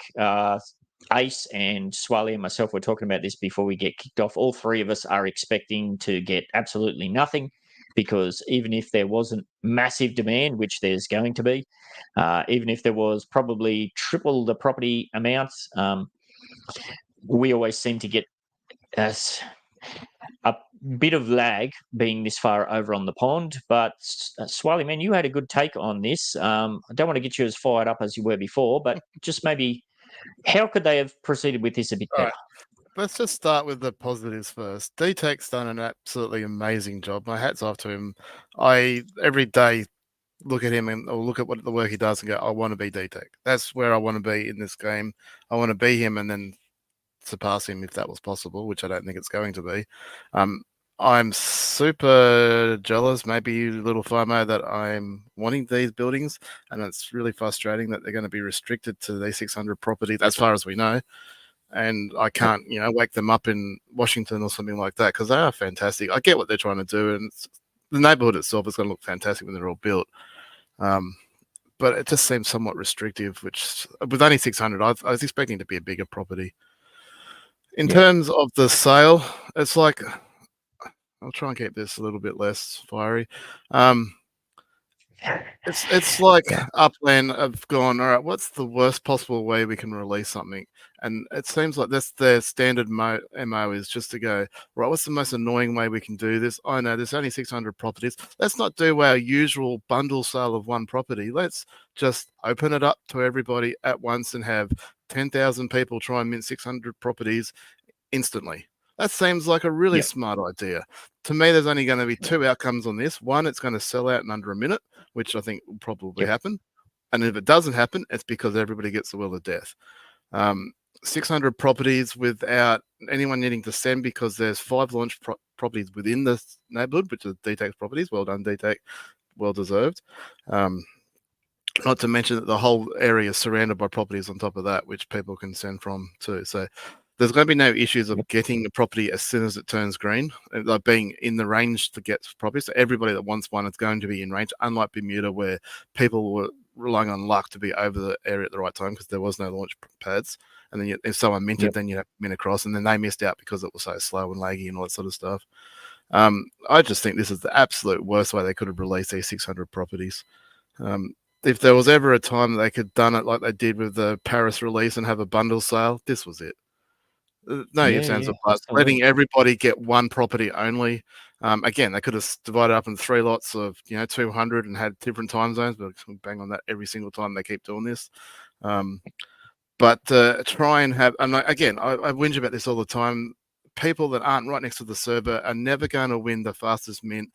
Ace and Swally and myself were talking about this before we get kicked off. All three of us are expecting to get absolutely nothing, because even if there wasn't massive demand, which there's going to be, even if there was probably triple the property amounts, we always seem to get a bit of lag being this far over on the pond. But Swally, man, you had a good take on this. I don't want to get you as fired up as you were before, but just maybe how could they have proceeded with this a bit better? Right. Let's just start with the positives first. Detech's done an absolutely amazing job. My hat's off to him. Every day look at him or look at what the work he does and go, I want to be Detech. That's where I want to be in this game. I want to be him and then surpass him if that was possible, which I don't think it's going to be. I'm super jealous, maybe a little FOMO, that I'm wanting these buildings, and it's really frustrating that they're going to be restricted to these 600 properties as far as we know. And I can't, wake them up in Washington or something like that, because they are fantastic. I get what they're trying to do, and the neighborhood itself is going to look fantastic when they're all built. But it just seems somewhat restrictive, which with only 600, I was expecting to be a bigger property. In terms of the sale, it's like, I'll try and keep this a little bit less fiery. It's like Upland have gone, all right, what's the worst possible way we can release something? And it seems like that's their standard MO is just to go, right, what's the most annoying way we can do this? I know there's only 600 properties. Let's not do our usual bundle sale of one property. Let's just open it up to everybody at once and have 10,000 people try and mint 600 properties instantly. That seems like a really smart idea. To me, there's only going to be two outcomes on this. One, it's going to sell out in under a minute, which I think will probably happen. And if it doesn't happen, it's because everybody gets the will of death. 600 properties without anyone needing to send, because there's 5 launch properties within the neighborhood, which are Detech's properties. Well done, Detech. Well deserved. Not to mention that the whole area is surrounded by properties on top of that, which people can send from too. So there's going to be no issues of getting the property as soon as it turns green, like being in the range to get property. So everybody that wants one is going to be in range, unlike Bermuda, where people were relying on luck to be over the area at the right time because there was no launch pads. And then if someone minted, then you have to mint across, and then they missed out because it was so slow and laggy and all that sort of stuff. I just think this is the absolute worst way they could have released these 600 properties. If there was ever a time they could have done it like they did with the Paris release and have a bundle sale, this was it. No ifs, ands, or buts. Letting everybody get one property only. Again, they could have divided up in 3 lots of 200 and had different time zones, but bang on that every single time they keep doing this. But try and have, and again, I whinge about this all the time. People that aren't right next to the server are never going to win the fastest mint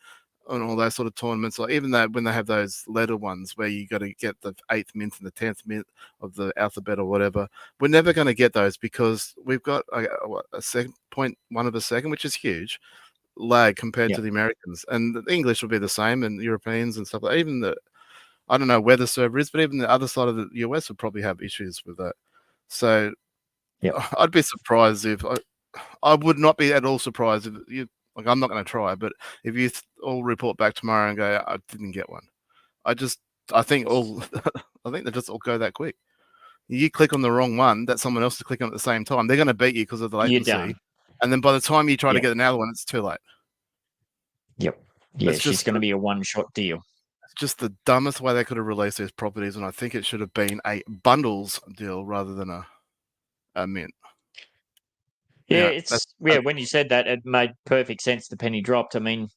on all those sort of tournaments, or even though when they have those letter ones where you got to get the 8th mint and the 10th mint of the alphabet or whatever, we're never going to get those because we've got a 0.1 of a second, which is huge lag compared to the Americans, and the English will be the same, and Europeans and stuff like that. Even the, I don't know where the server is, but even the other side of the US would probably have issues with that. So I'd be surprised if I would not be at all surprised if you. Like, I'm not going to try, but if you all report back tomorrow and go, I didn't get one, I think they just all go that quick. You click on the wrong one that someone else is clicking at the same time, they're going to beat you because of the latency. And then by the time you try to get another one, it's too late. Yeah, it's just going to be a one-shot deal. It's just the dumbest way they could have released these properties, and I think it should have been a bundles deal rather than a mint. Yeah, when you said that, it made perfect sense. The penny dropped. I mean,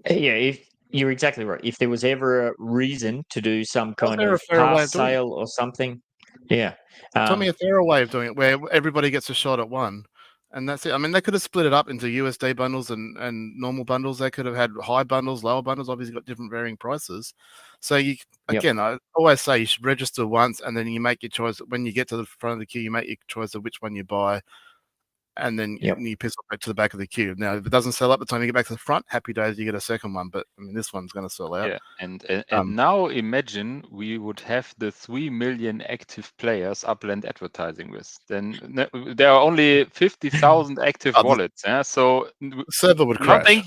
if you're exactly right. If there was ever a reason to do some kind of pass sale or something, tell me a fairer way of doing it where everybody gets a shot at one, and that's it. I mean, they could have split it up into USD bundles and normal bundles. They could have had high bundles, lower bundles. Obviously, got different varying prices. So again, I always say you should register once, and then you make your choice. When you get to the front of the queue, you make your choice of which one you buy. And then you piss off back to the back of the queue. Now, if it doesn't sell up, by the time you get back to the front, happy days, you get a second one. But I mean, this one's going to sell out. Yeah, and now imagine we would have the 3 million active players Upland advertising with. Then there are only 50,000 active wallets. So the server would crash.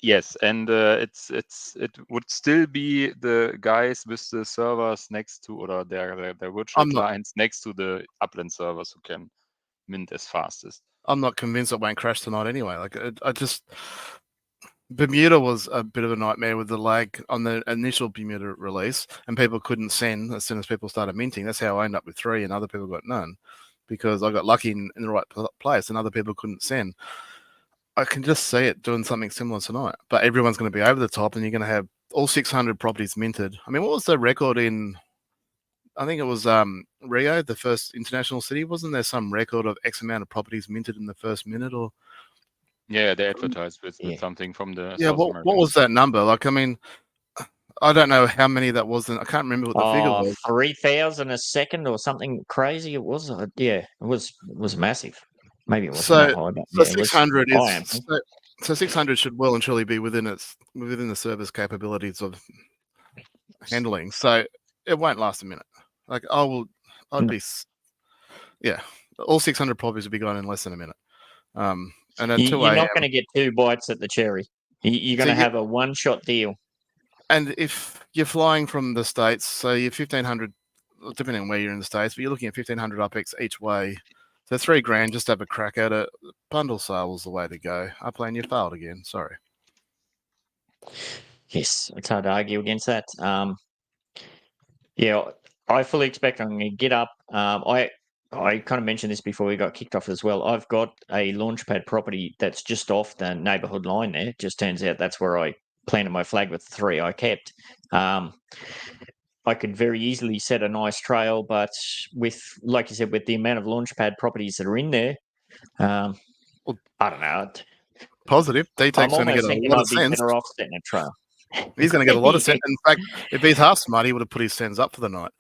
Yes, and it would still be the guys with the servers next to, or their virtual clients next to the Upland servers who can mint as fastest. I'm not convinced it won't crash tonight anyway. Like, Bermuda was a bit of a nightmare with the lag on the initial Bermuda release, and people couldn't send as soon as people started minting. That's how I ended up with 3 and other people got none, because I got lucky in the right place and other people couldn't send. I can just see it doing something similar tonight, but everyone's going to be over the top, and you're going to have all 600 properties minted. I mean, what was the record in, I think it was Rio, the first international city. Wasn't there some record of X amount of properties minted in the first minute? Or they advertised with something from the what was that number? Like, I mean, I don't know how many that was. I can't remember what the figure was. 3,000 a second or something crazy. It was, yeah, it was massive. Maybe it wasn't So, that high, but so yeah, it was 600 high. is so 600 should well and truly be within the server's capabilities of handling. So it won't last a minute. Like I'd be, yeah, all 600 properties would be gone in less than a minute. And at 2 You're a.m. not going to get 2 bites at the cherry. You're going to have a one-shot deal. And if you're flying from the States, so you're 1,500, depending on where you're in the States, but you're looking at 1,500 UPX each way. So $3,000 just to have a crack at it. Bundle sale was the way to go. Upland, you failed again. Sorry. Yes, it's hard to argue against that. Yeah, I fully expect I'm going to get up. I kind of mentioned this before we got kicked off as well. I've got a launchpad property that's just off the neighbourhood line there. Just turns out that's where I planted my flag with the 3 I kept. I could very easily set a nice trail, but with, like you said, with the amount of launchpad properties that are in there, I don't know. Positive. Detech's I'm going to almost get a thinking lot I'd of be sense. better off setting a trail. He's going to get a lot of sense. In fact, if he's half smart, he would have put his sends up for the night.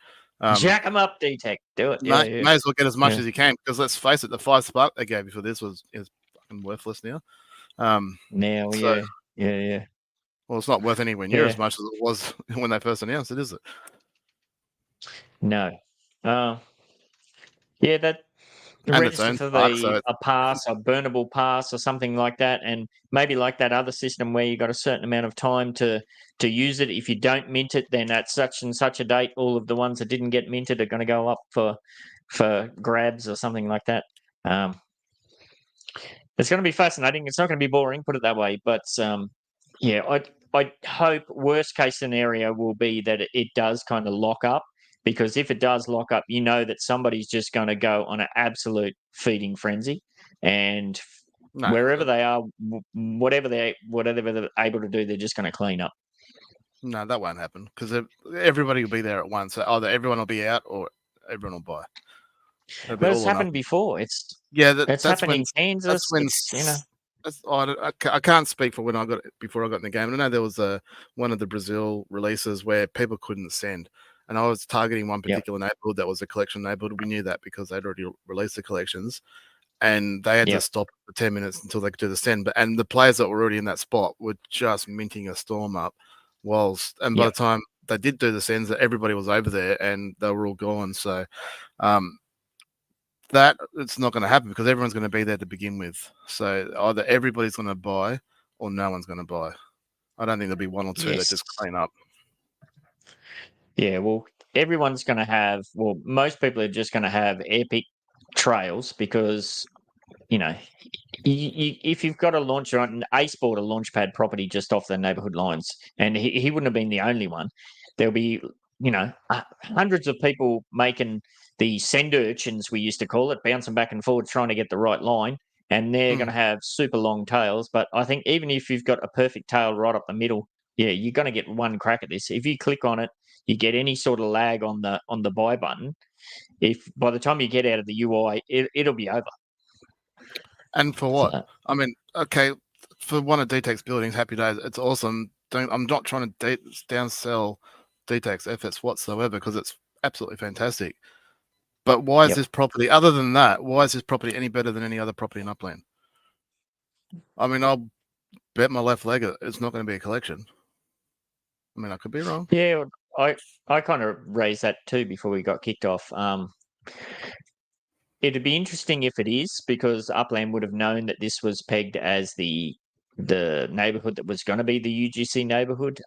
Jack him up, Detech. Do it. May as well get as much as you can, because let's face it, the 5 spark they gave you for this is fucking worthless now. Yeah. Well, it's not worth anywhere near as much as it was when they first announced it, is it? No. Yeah, that And register for a pass, a burnable pass or something like that, and maybe like that other system where you got a certain amount of time to use it. If you don't mint it, then at such and such a date, all of the ones that didn't get minted are going to go up for grabs or something like that. It's going to be fascinating. It's not going to be boring, put it that way. But yeah, I hope worst case scenario will be that it does kind of lock up. Because if it does lock up, you know that somebody's just going to go on an absolute feeding frenzy, and wherever they are, whatever they're able to do, they're just going to clean up. No, that won't happen, because everybody will be there at once. So either everyone will be out or everyone will buy. But it's happened before. It's happened in Kansas. I can't speak for before I got in the game. I know there was one of the Brazil releases where people couldn't send. And I was targeting one particular neighborhood that was a collection neighborhood. We knew that because they'd already released the collections, and they had to stop for 10 minutes until they could do the send. And the players that were already in that spot were just minting a storm up. By the time they did do the sends, everybody was over there and they were all gone. So that it's not going to happen because everyone's going to be there to begin with. So either everybody's going to buy or no one's going to buy. I don't think there'll be one or two that just clean up. Yeah, well, everyone's going to have, most people are just going to have epic trails because, if you've got a launcher on, Ace bought a launchpad property just off the neighborhood lines, and he wouldn't have been the only one. There'll be, hundreds of people making the send urchins, we used to call it, bouncing back and forward, trying to get the right line, and they're going to have super long tails. But I think even if you've got a perfect tail right up the middle, you're going to get one crack at this. If you click on it, you get any sort of lag on the buy button. If by the time you get out of the UI, it'll be over. And for what? I mean, okay, for one of Detech's buildings, happy days. It's awesome. I'm not trying to downsell Detech's efforts whatsoever because it's absolutely fantastic. But why is this property, other than that, why is this property any better than any other property in Upland? I mean, I'll bet my left leg it's not going to be a collection. I mean, I could be wrong. Yeah, I kind of raised that too before we got kicked off. It'd be interesting if it is, because Upland would have known that this was pegged as the neighborhood that was going to be the UGC neighborhood.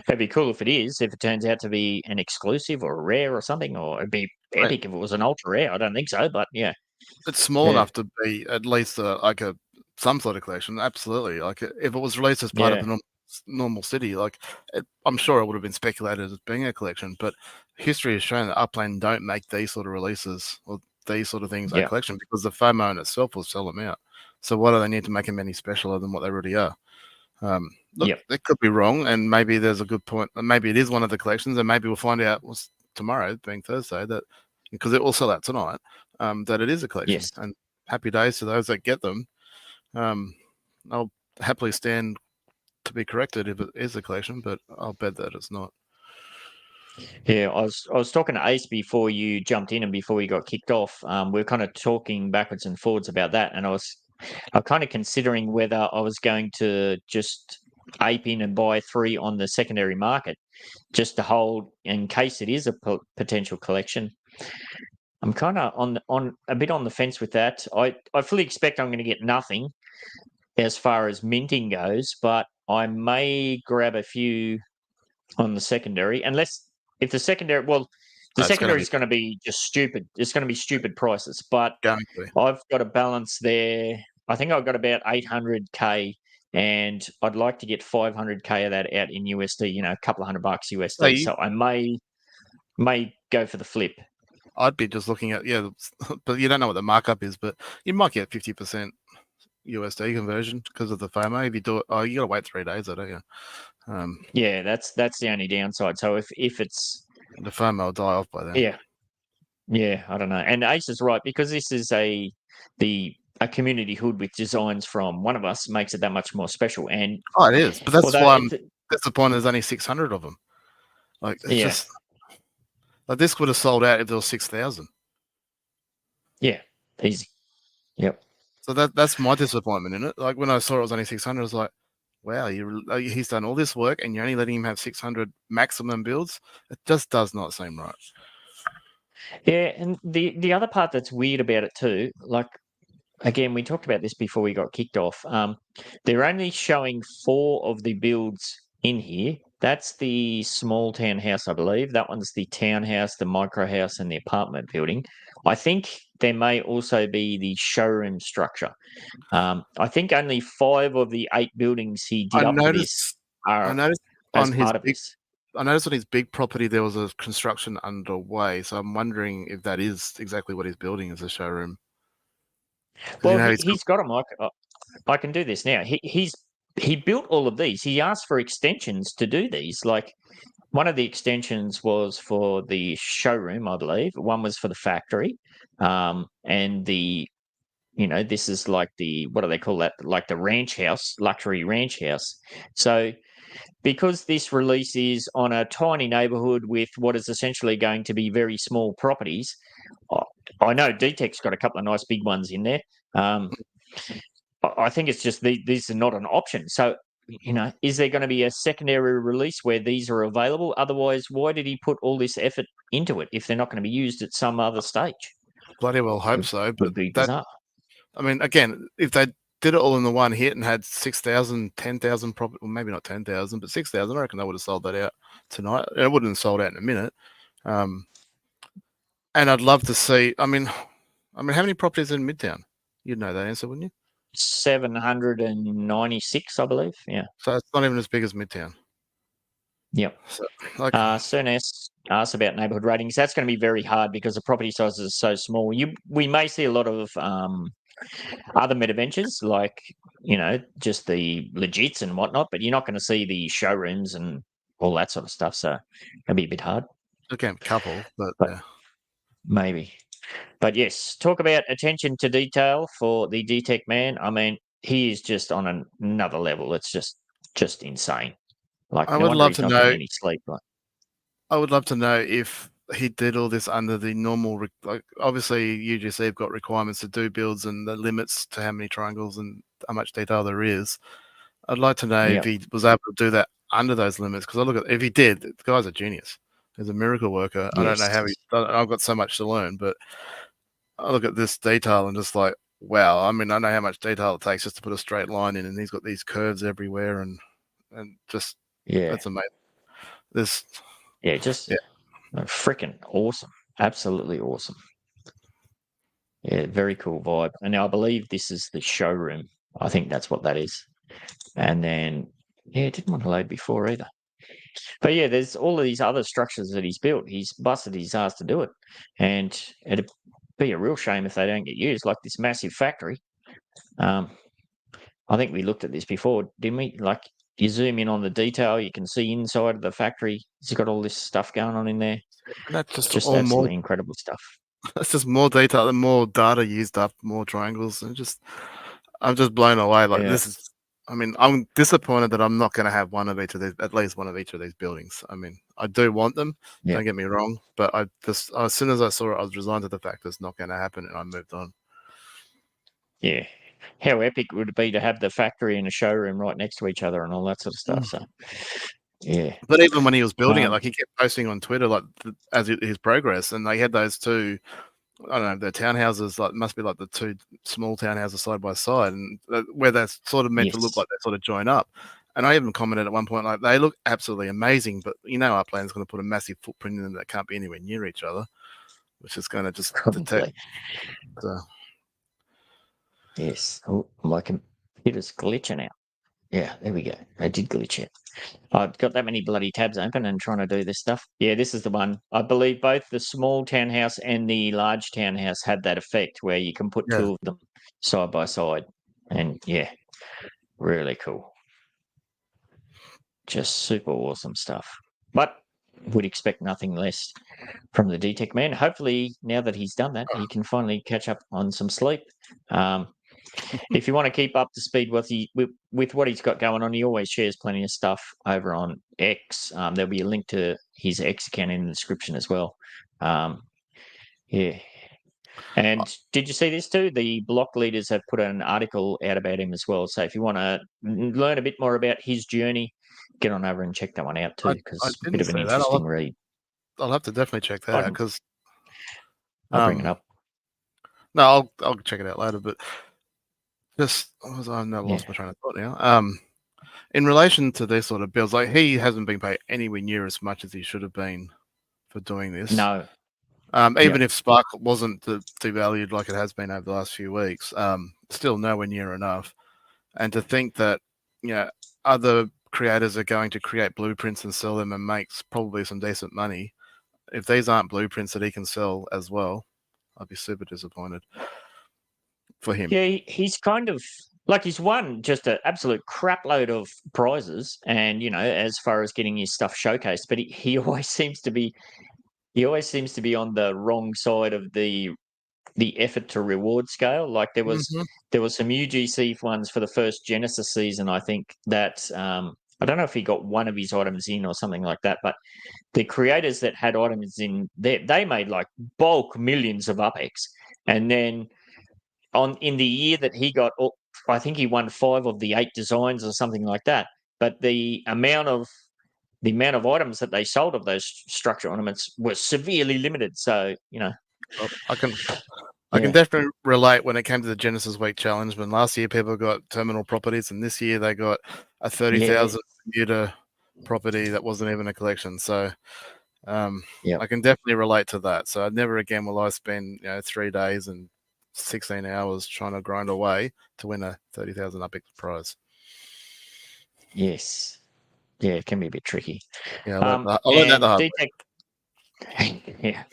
It'd be cool if it is, if it turns out to be an exclusive or a rare or something, or it'd be epic if it was an ultra rare. I don't think so, but yeah. It's small enough to be at least some sort of collection. Absolutely. Like if it was released as part of a normal city, I'm sure it would have been speculated as being a collection, but history has shown that Upland don't make these sort of releases or these sort of things a collection because the FOMO in itself will sell them out. So why do they need to make them any specialer than what they already are? Look, they could be wrong, and maybe there's a good point. Maybe it is one of the collections, and maybe we'll find out tomorrow, being Thursday, that because it will sell out tonight, that it is a collection. Yes. And happy days to those that get them. I'll happily stand to be corrected if it is a collection, but I'll bet that it's not. Yeah, I was talking to Ace before you jumped in and before you got kicked off. We were kind of talking backwards and forwards about that, and I was kind of considering whether I was going to just ape in and buy 3 on the secondary market just to hold in case it is a potential collection. I'm kind of on a bit on the fence with that. I fully expect I'm going to get nothing as far as minting goes, but I may grab a few on the secondary, unless if the secondary, well, the secondary is going to be just stupid. It's going to be stupid prices, but I've got a balance there. I think I've got about 800k, and I'd like to get 500k of that out in USD. You know, a couple of $100 USD. So I may go for the flip. I'd be just looking at but you don't know what the markup is, but you might get 50% USD conversion because of the FOMO. If you do it, you got to wait 3 days, don't you? Yeah, that's the only downside. So if it's the FOMO will die off by then. Yeah, I don't know. And Ace is right, because this is a community hood with designs from one of us makes it that much more special. And it is, but that's why I'm disappointed. There's only 600 of them. Like it's just like this would have sold out if there was 6,000. Yeah, easy. Yep. So that's my disappointment in it. Like when I saw it was only 600, I was like, wow, he's done all this work and you're only letting him have 600 maximum builds. It just does not seem right. Yeah, and the other part that's weird about it too, like, again, we talked about this before we got kicked off. They're only showing 4 of the builds in here. That's the small townhouse, I believe. That one's the townhouse, the micro house, and the apartment building. I think there may also be the showroom structure. I think only 5 of the 8 buildings he did for this are as part of this. I noticed on his big property there was a construction underway, so I'm wondering if that is exactly what he's building as a showroom. Well, he's got a mic. I can do this now. He built all of these. He asked for extensions to do these. Like, one of the extensions was for the showroom, I believe. One was for the factory, and this is like what do they call that? Like the ranch house, luxury ranch house. So, because this release is on a tiny neighborhood with what is essentially going to be very small properties, I know Detech's got a couple of nice big ones in there. I think it's just these are not an option. So, is there going to be a secondary release where these are available? Otherwise, why did he put all this effort into it if they're not going to be used at some other stage? Bloody well hope so. But bizarre. I mean, again, if they did it all in the one hit and had 6,000, 10,000, well, maybe not 10,000, but 6,000, I reckon they would have sold that out tonight. It wouldn't have sold out in a minute. And I'd love to see. I mean, how many properties in Midtown? You'd know that answer, wouldn't you? 796, I believe. Yeah. So it's not even as big as Midtown. Yep. So, Cernes asked about neighborhood ratings. That's going to be very hard because the property sizes are so small. We may see a lot of other Metaventures, like, just the legits and whatnot, but you're not going to see the showrooms and all that sort of stuff. So it'll be a bit hard. Okay, couple, but yeah. Maybe. But yes, talk about attention to detail for the Detech man. I mean, he is just on another level. It's just insane. Like, I would love to know any sleep. I would love to know if he did all this under the normal, like, obviously UGC have got requirements to do builds and the limits to how many triangles and how much detail there is. I'd like to know if he was able to do that under those limits, because if he did, the guy's a genius. He's a miracle worker. Yes. I don't know how I've got so much to learn, but I look at this detail and just like, wow. I mean, I know how much detail it takes just to put a straight line in, and he's got these curves everywhere, and just that's amazing. Freaking awesome. Absolutely awesome. Yeah, very cool vibe. And now I believe this is the showroom. I think that's what that is. And then, it didn't want to load before either. But yeah, there's all of these other structures that he's built. He's busted his ass to do it. And it'd be a real shame if they don't get used, like this massive factory. I think we looked at this before, didn't we? Like, you zoom in on the detail, you can see inside of the factory. He's got all this stuff going on in there. And that's just absolutely incredible stuff. That's just more detail and more data used up, more triangles, and I'm just blown away. Like, this is I mean, I'm disappointed that I'm not going to have one of each of these, at least one of each of these buildings. I mean, I do want them. Yeah. Don't get me wrong, but I just as soon as I saw it, I was resigned to the fact that it's not going to happen, and I moved on. Yeah. How epic would it be to have the factory and a showroom right next to each other and all that sort of stuff? So, yeah. But even when he was building it, Um, like he kept posting on Twitter, like his progress, and they had those two. I don't know, the townhouses, like must be like the two small townhouses side by side, and where they're sort of meant to look Yes. like they sort of join up. And I even commented at one point, like, they look absolutely amazing, but you know, our plan's going to put a massive footprint in them that can't be anywhere near each other, which is going to just detect. Probably. So, Yes. Oh, my computer's glitching out. Yeah, there we go. I did glitch it. I've got that many bloody tabs open and trying to do this stuff. Yeah, this is the one. I believe both the small townhouse and the large townhouse had that effect where you can put Yeah. two of them side by side. And yeah, really cool. Just super awesome stuff. But would expect nothing less from the Detech man. Hopefully, now that he's done that, he can finally catch up on some sleep. If you want to keep up to speed with what he's got going on, he always shares plenty of stuff over on X. There'll be a link to his X account in the description as well. Yeah. And did you see this too? The block leaders have put an article out about him as well. So if you want to learn a bit more about his journey, get on over and check that one out too, because I it's a bit didn't of an see that. interesting read. I'll have to definitely check that out because I'll bring it up. no, I'll check it out later. But just I've lost my train of thought now. In relation to these sort of builds, like he hasn't been paid anywhere near as much as he should have been for doing this. No. Even if Sparklet wasn't devalued like it has been over the last few weeks, still nowhere near enough. And to think that, you know, other creators are going to create blueprints and sell them and make probably some decent money. If these aren't blueprints that he can sell as well, I'd be super disappointed for him. Yeah, he's kind of like he's won just an absolute crap load of prizes, and you know, as far as getting his stuff showcased, but he always seems to be on the wrong side of the effort to reward scale. Like there was some UGC ones for the first Genesis season, I think that I don't know if he got one of his items in or something like that, but the creators that had items in there, they made like bulk millions of UPX, and then in the year that he got, I think he won 5 of the 8 designs or something like that. But the amount of items that they sold of those structure ornaments was severely limited. So you know, I can definitely relate when it came to the Genesis Week challenge. When last year people got terminal properties, and this year they got a 30,000 computer property that wasn't even a collection. So I can definitely relate to that. So never again will I spend 3 days and 16 hours trying to grind away to win a 30,000 UPX prize. Yes. Yeah, it can be a bit tricky. Yeah, I learned that the hard way.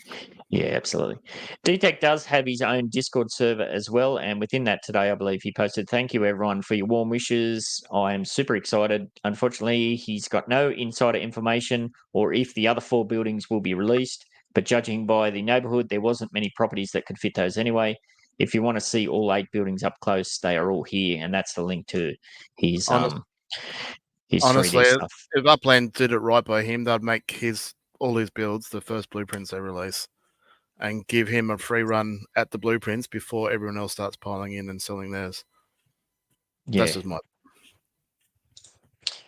Yeah, absolutely. Detech does have his own Discord server as well, and within that today, I believe he posted, "Thank you everyone for your warm wishes. I am super excited. Unfortunately, he's got no insider information or if the other 4 buildings will be released, but judging by the neighborhood, there wasn't many properties that could fit those anyway. If you want to see all 8 buildings up close, they are all here," and that's the link to his honestly, 3D stuff. If Upland did it right by him, they'd make all his builds the first blueprints they release and give him a free run at the blueprints before everyone else starts piling in and selling theirs. Yeah. That's just my...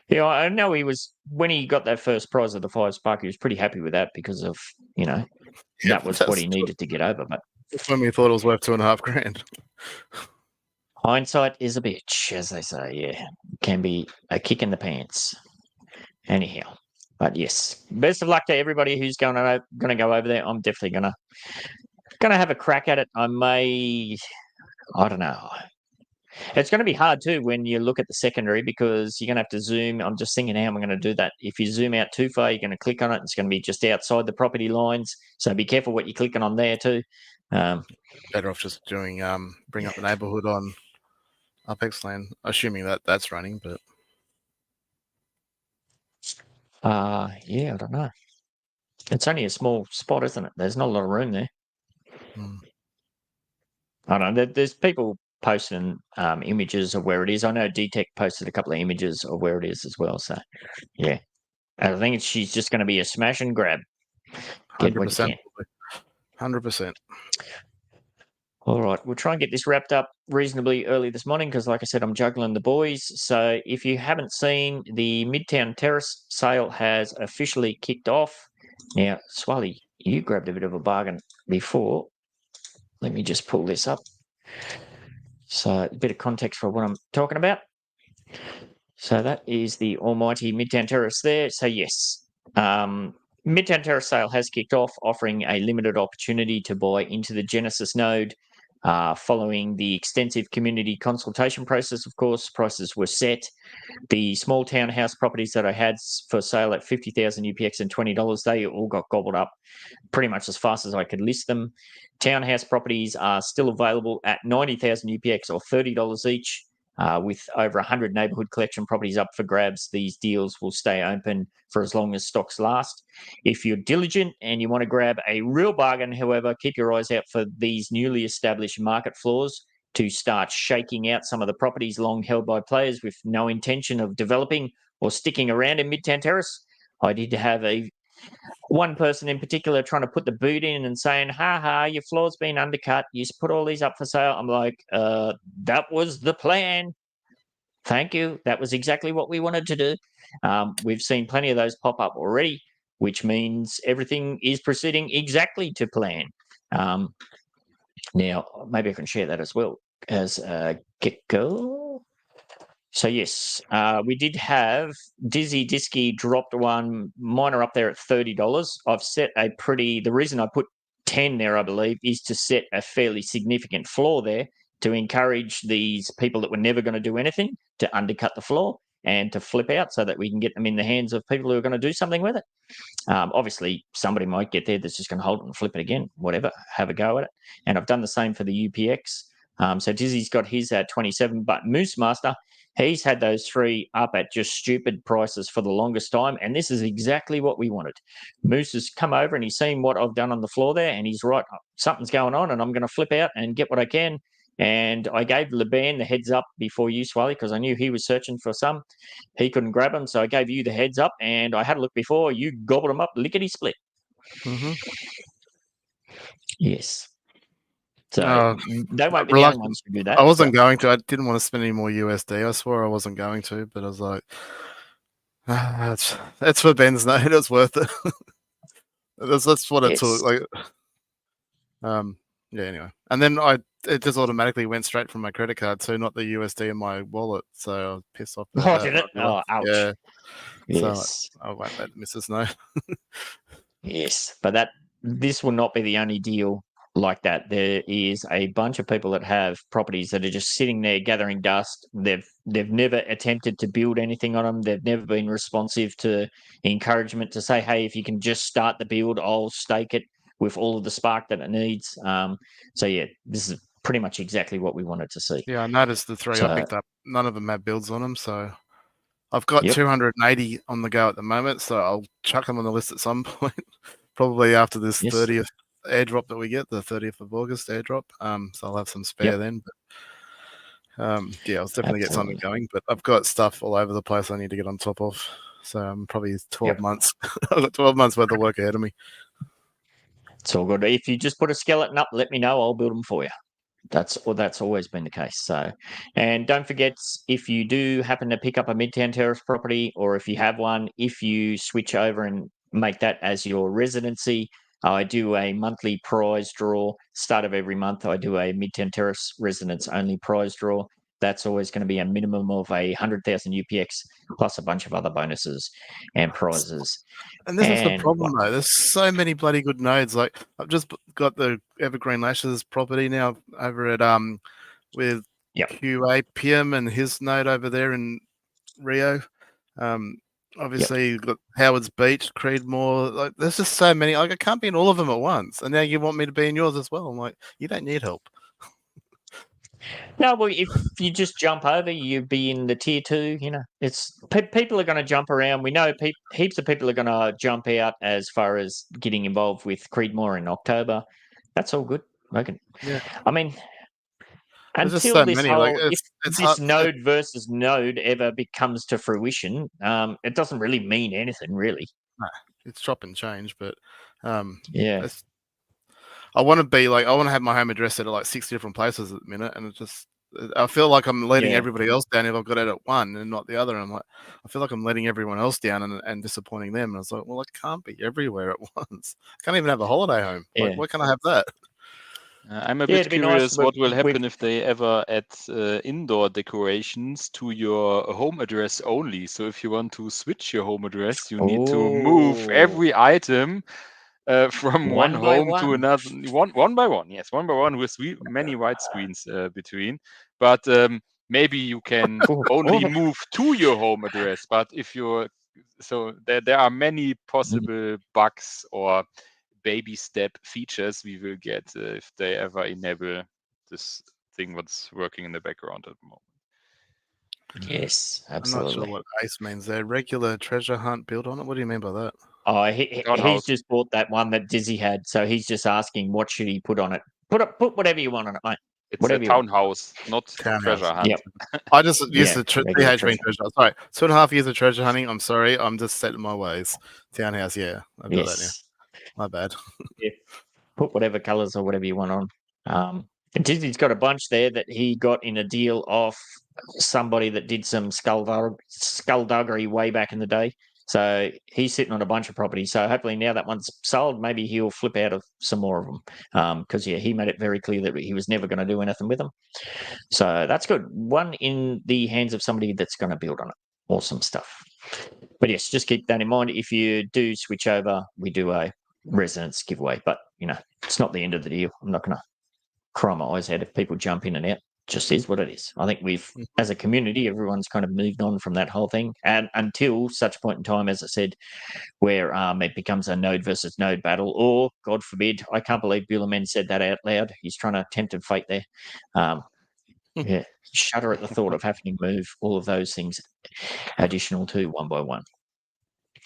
Yeah, I know he was, when he got that first prize of the 5 Spark, he was pretty happy with that because of, that was what he needed to get over. But when we thought it was worth $2,500. Hindsight is a bitch, as they say. Yeah, can be a kick in the pants. Anyhow, but yes, best of luck to everybody who's going to go over there. I'm definitely gonna have a crack at it. I don't know. It's going to be hard too when you look at the secondary because you're going to have to zoom. I'm just thinking how I'm going to do that. If you zoom out too far, you're going to click on it. It's going to be just outside the property lines. So be careful what you're clicking on there too. Better off just doing bring up the neighborhood on UPX Land, assuming that's running. But yeah, I don't know. It's only a small spot, isn't it? There's not a lot of room there. I don't know. There's people posting images of where it is. I know Detech posted a couple of images of where it is as well. So, yeah. I think she's just going to be a smash and grab. Get what you 100%. can. 100%. All right, we'll try and get this wrapped up reasonably early this morning because, like I said, I'm juggling the boys. So if you haven't seen, the Midtown Terrace sale has officially kicked off. Now, Swally, you grabbed a bit of a bargain before. Let me just pull this up. So a bit of context for what I'm talking about. So that is the almighty Midtown Terrace there. So yes, Midtown Terrace sale has kicked off, offering a limited opportunity to buy into the Genesis Node. Following the extensive community consultation process, of course, prices were set. The small townhouse properties that I had for sale at 50,000 UPX and $20, they all got gobbled up pretty much as fast as I could list them. Townhouse properties are still available at 90,000 UPX or $30 each. With over 100 neighbourhood collection properties up for grabs, these deals will stay open for as long as stocks last. If you're diligent and you want to grab a real bargain, however, keep your eyes out for these newly established market floors to start shaking out some of the properties long held by players with no intention of developing or sticking around in Midtown Terrace. I did have one person in particular trying to put the boot in and saying, your floor's been undercut. You put all these up for sale. I'm like, that was the plan. Thank you. That was exactly what we wanted to do. We've seen plenty of those pop up already, which means everything is proceeding exactly to plan. Now, maybe I can share that as well as a get-go. So yes, we did have Dizzy Disky dropped one miner up there at $30. I've set the reason I put 10 there, I believe, is to set a fairly significant floor there to encourage these people that were never going to do anything to undercut the floor and to flip out so that we can get them in the hands of people who are going to do something with it. Obviously, somebody might get there that's just going to hold it and flip it again, whatever, have a go at it. And I've done the same for the UPX. So Dizzy's got his at 27, but Moose Master, he's had those three up at just stupid prices for the longest time, and this is exactly what we wanted. Moose has come over and he's seen what I've done on the floor there, and he's right, something's going on, and I'm going to flip out and get what I can. And I gave Leban the heads up before you, Swally, because I knew he was searching for some. He couldn't grab them, so I gave you the heads up, and I had a look before. You gobbled them up, lickety-split. Mm-hmm. Yes. So they won't be the only ones to do that. I wasn't going to. I didn't want to spend any more USD. I swore I wasn't going to, but I was like, that's for Ben's node. It's worth it. that's what it took. Like, yeah. Anyway, and then it just automatically went straight from my credit card, so not the USD in my wallet. So I was pissed off. Oh, did it? Oh, ouch. Yeah. Yes. So I won't let Mrs. know. Yes, but this will not be the only deal like that. There is a bunch of people that have properties that are just sitting there gathering dust. They've never attempted to build anything on them. They've never been responsive to encouragement to say, hey, if you can just start the build, I'll stake it with all of the spark that it needs. So yeah, this is pretty much exactly what we wanted to see. Yeah, I noticed the three I picked up, none of them had builds on them, so I've got 280 on the go at the moment, so I'll chuck them on the list at some point, probably after this 30th airdrop that we get, the 30th of August airdrop. So I'll have some spare then. But yeah, I'll definitely get something going. But I've got stuff all over the place I need to get on top of. So I'm probably 12 months. I've got 12 months worth of work ahead of me. It's all good. If you just put a skeleton up, let me know. I'll build them for you. That's always been the case. So, and don't forget, if you do happen to pick up a Midtown Terrace property, or if you have one, if you switch over and make that as your residency, I do a monthly prize draw. Start of every month, I do a Midtown Terrace residence only prize draw. That's always going to be a minimum of 100,000 UPX plus a bunch of other bonuses and prizes. And this is the problem, though. There's so many bloody good nodes. Like, I've just got the Evergreen Lashes property now over at with QIPS and his node over there in Rio. Obviously, you've got Howard's Beach, Creedmoor. Like, there's just so many. Like, I can't be in all of them at once. And now you want me to be in yours as well. I'm like, you don't need help. No, well, if you just jump over, you'd be in the tier 2. You know, it's people are going to jump around. We know heaps of people are going to jump out as far as getting involved with Creedmoor in October. That's all good. I mean, There's just Until so this many. whole, Like if it's this hard. node versus node ever becomes to fruition, it doesn't really mean anything, really. It's chop and change, but Yeah. I want to be like, I want to have my home address set at like 6 different places at the minute, and I feel like I'm letting Yeah. everybody else down if I've got it at one and not the other. I'm like, I feel like I'm letting everyone else down and disappointing them. And I was like, well, I can't be everywhere at once. I can't even have a holiday home. Yeah. Like, why can't I have that? I'm a Yeah, bit it'd be nice curious what will with- happen if they ever add indoor decorations to your home address only. So if you want to switch your home address, you need to move Oh. every item from one One by home to one. another, one by one. Yes, one by one with many white screens between. But maybe you can only move to your home address. But if you're so there are many possible bugs or baby step features we will get if they ever enable this thing what's working in the background at the moment. Yes, I'm not absolutely. sure what ACE means there. Regular treasure hunt build on it. What do you mean by that? Oh, he's Townhouse. just bought that one that Dizzy had, so he's just asking what should he put on it. Put whatever you want on it, mate. It's Whatever a you want. townhouse, not Townhouse. treasure hunt. Yep. I just used Yeah, the regular TH being treasure. Sorry, 2.5 years of treasure hunting. I'm sorry. I'm just set in my ways. Townhouse. Yeah, I've got that now. Yes. My bad. Yeah. Put whatever colours or whatever you want on. And Dizzy's got a bunch there that he got in a deal off somebody that did some skullduggery way back in the day. So he's sitting on a bunch of properties. So hopefully now that one's sold, maybe he'll flip out of some more of them. Because he made it very clear that he was never going to do anything with them. So that's good. One in the hands of somebody that's going to build on it. Awesome stuff. But yes, just keep that in mind. If you do switch over, we do a residence giveaway. But, it's not the end of the deal. I'm not going to cry my eyes out if people jump in and out. Just is what it is. I think as a community, everyone's kind of moved on from that whole thing. And until such point in time, as I said, where it becomes a node versus node battle, or God forbid, I can't believe Buelerman said that out loud. He's trying to tempt fate there. Yeah, shudder at the thought of having to move all of those things additional to one by one.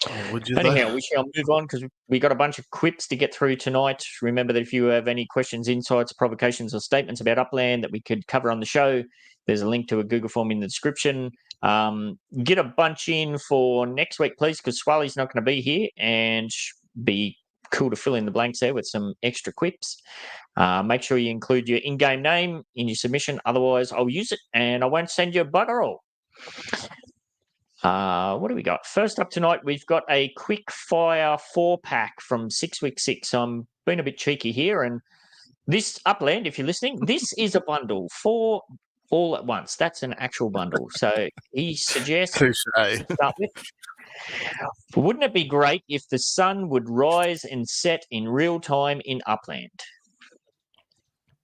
Oh, would you Anyhow, we shall move on because we got a bunch of quips to get through tonight. Remember that if you have any questions, insights, provocations, or statements about Upland that we could cover on the show, there's a link to a Google form in the description. Get a bunch in for next week, please, because Swally's not going to be here, and be cool to fill in the blanks there with some extra quips. Make sure you include your in-game name in your submission. Otherwise, I'll use it and I won't send you a bugger all. What do we got? First up tonight, we've got a quick fire 4-pack from 6 Week 6. So I'm being a bit cheeky here. And this Upland, if you're listening, this is a bundle for all at once. That's an actual bundle. So he suggests to start with, wouldn't it be great if the sun would rise and set in real time in Upland?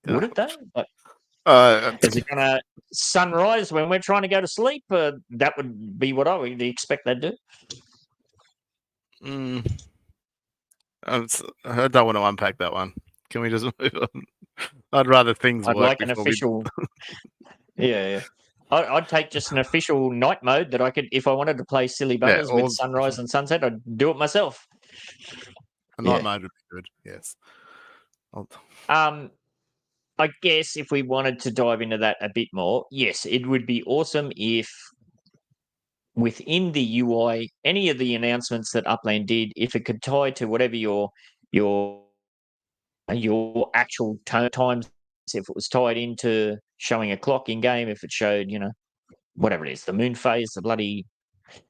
Would it though? Is it going to sunrise when we're trying to go to sleep? That would be what I would expect they'd do. I don't want to unpack that one. Can we just move on? I'd rather things I'd work like an official. Yeah. I'd take just an official night mode that I could, if I wanted to play silly buggers with sunrise and sunset, I'd do it myself. A night mode would be good. Yes. I guess if we wanted to dive into that a bit more, yes, it would be awesome if within the UI, any of the announcements that Upland did, if it could tie to whatever your actual times, if it was tied into showing a clock in game, if it showed, whatever it is, the moon phase, the bloody.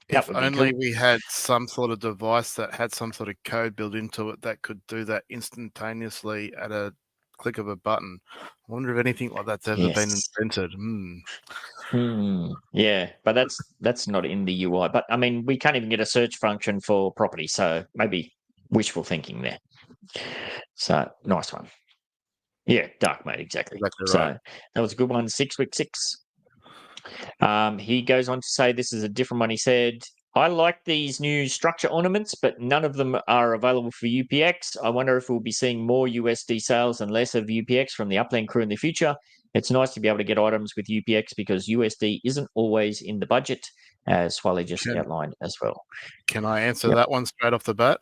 If only we had some sort of device that had some sort of code built into it that could do that instantaneously at a click of a button. I wonder if anything like that's ever been invented. Yeah, but that's not in the UI. But I mean, we can't even get a search function for property, so maybe wishful thinking there. So nice one. Yeah, dark mode, exactly. So right. That was a good one. 6 Week 6. He goes on to say this is a different one. He said, I like these new structure ornaments, but none of them are available for UPX. I wonder if we'll be seeing more USD sales and less of UPX from the Upland crew in the future. It's nice to be able to get items with UPX because USD isn't always in the budget, as Swally just outlined as well. Can I answer that one straight off the bat?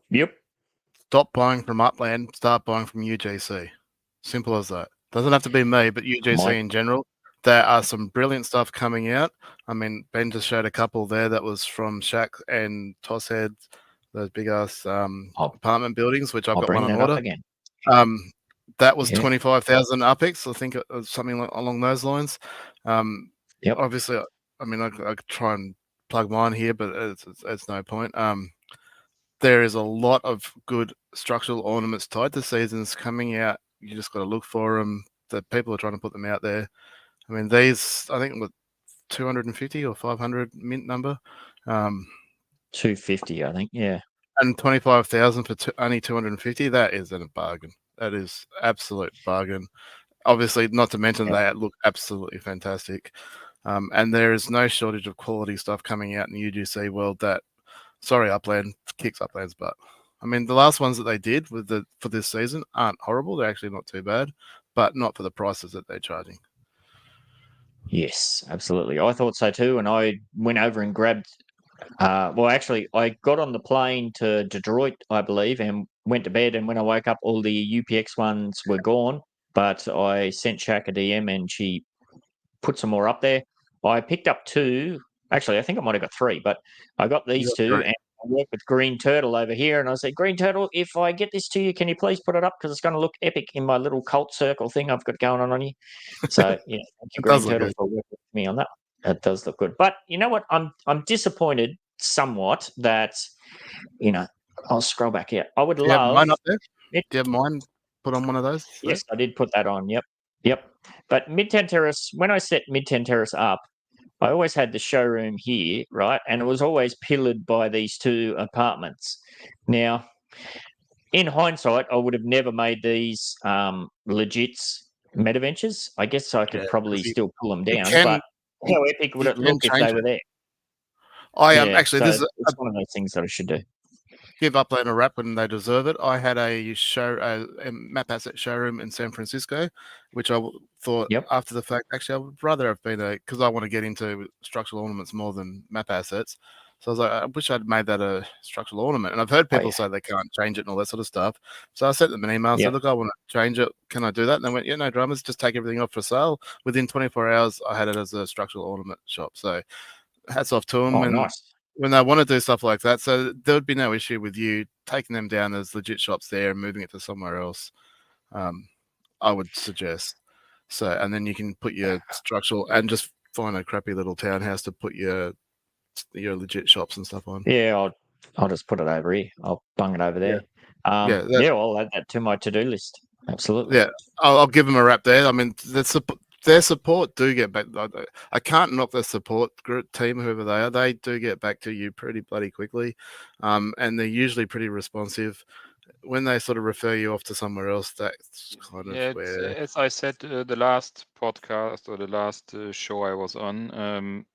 Yep. Stop buying from Upland, start buying from UGC. Simple as that. Doesn't have to be me, but UGC Mike. in general. There are some brilliant stuff coming out. I mean, Ben just showed a couple there that was from Shack and Tosshead, those big ass apartment buildings, which I've I'll got bring one on that up order. again. That was Yeah. 25,000 UPX, I think, something along those lines. Yep. Obviously, I mean, I could try and plug mine here, but it's no point. There is a lot of good structural ornaments tied to seasons coming out. You just got to look for them. The people are trying to put them out there. I mean, these, I think, with 250 or 500 mint number. 250, I think. Yeah. And 25,000 for only 250. That is a bargain. That is absolute bargain. Obviously, not to mention they look absolutely fantastic. And there is no shortage of quality stuff coming out in the UGC world that, sorry, Upland, kicks Upland's butt. I mean, the last ones that they did for this season aren't horrible. They're actually not too bad, but not for the prices that they're charging. Yes, absolutely. I thought so too. And I went over and grabbed, actually, I got on the plane to Detroit, I believe, and went to bed. And when I woke up, all the UPX ones were gone. But I sent Shaq a DM and she put some more up there. I picked up 2. Actually, I think I might have got 3, but I got these 2. 3. And I work with Green Turtle over here. And I said, Green Turtle, if I get this to you, can you please put it up? Because it's going to look epic in my little cult circle thing I've got going on you. So, yeah, thank you, Green Turtle, for working with me on that. That does look good. But you know what? I'm disappointed somewhat that, I'll scroll back here. I would love. Do you have mine up there? Do you have mine put on one of those? Yes, I did put that on. Yep. But Midtown Terrace, when I set Midtown Terrace up, I always had the showroom here, right? And it was always pillared by these 2 apartments. Now, in hindsight, I would have never made these legits Metaventures. I guess I could probably still pull them down, but how epic would it look if they were there? I am actually. So it's one of those things that I should do. Give Upland a rap when they deserve it. I had a map asset showroom in San Francisco, which I thought after the fact, actually, I would rather have been because I want to get into structural ornaments more than map assets. So I was like, I wish I'd made that a structural ornament. And I've heard people say they can't change it and all that sort of stuff. So I sent them an email, said, look, I want to change it. Can I do that? And they went, yeah, no dramas, just take everything off for sale. Within 24 hours, I had it as a structural ornament shop. So hats off to them. Oh, nice. When they want to do stuff like that, so there would be no issue with you taking them down as legit shops there and moving it to somewhere else. I would suggest so, and then you can put your structural and just find a crappy little townhouse to put your legit shops and stuff on. Yeah, I'll just put it over here. I'll bung it over there. I'll add that to my to-do list. Absolutely. Yeah, I'll give them a rap there. I mean, their support do get back. I can't knock their support group team, whoever they are. They do get back to you pretty bloody quickly, and they're usually pretty responsive. When they sort of refer you off to somewhere else, that's kind of where. As I said, the last podcast or the last show I was on,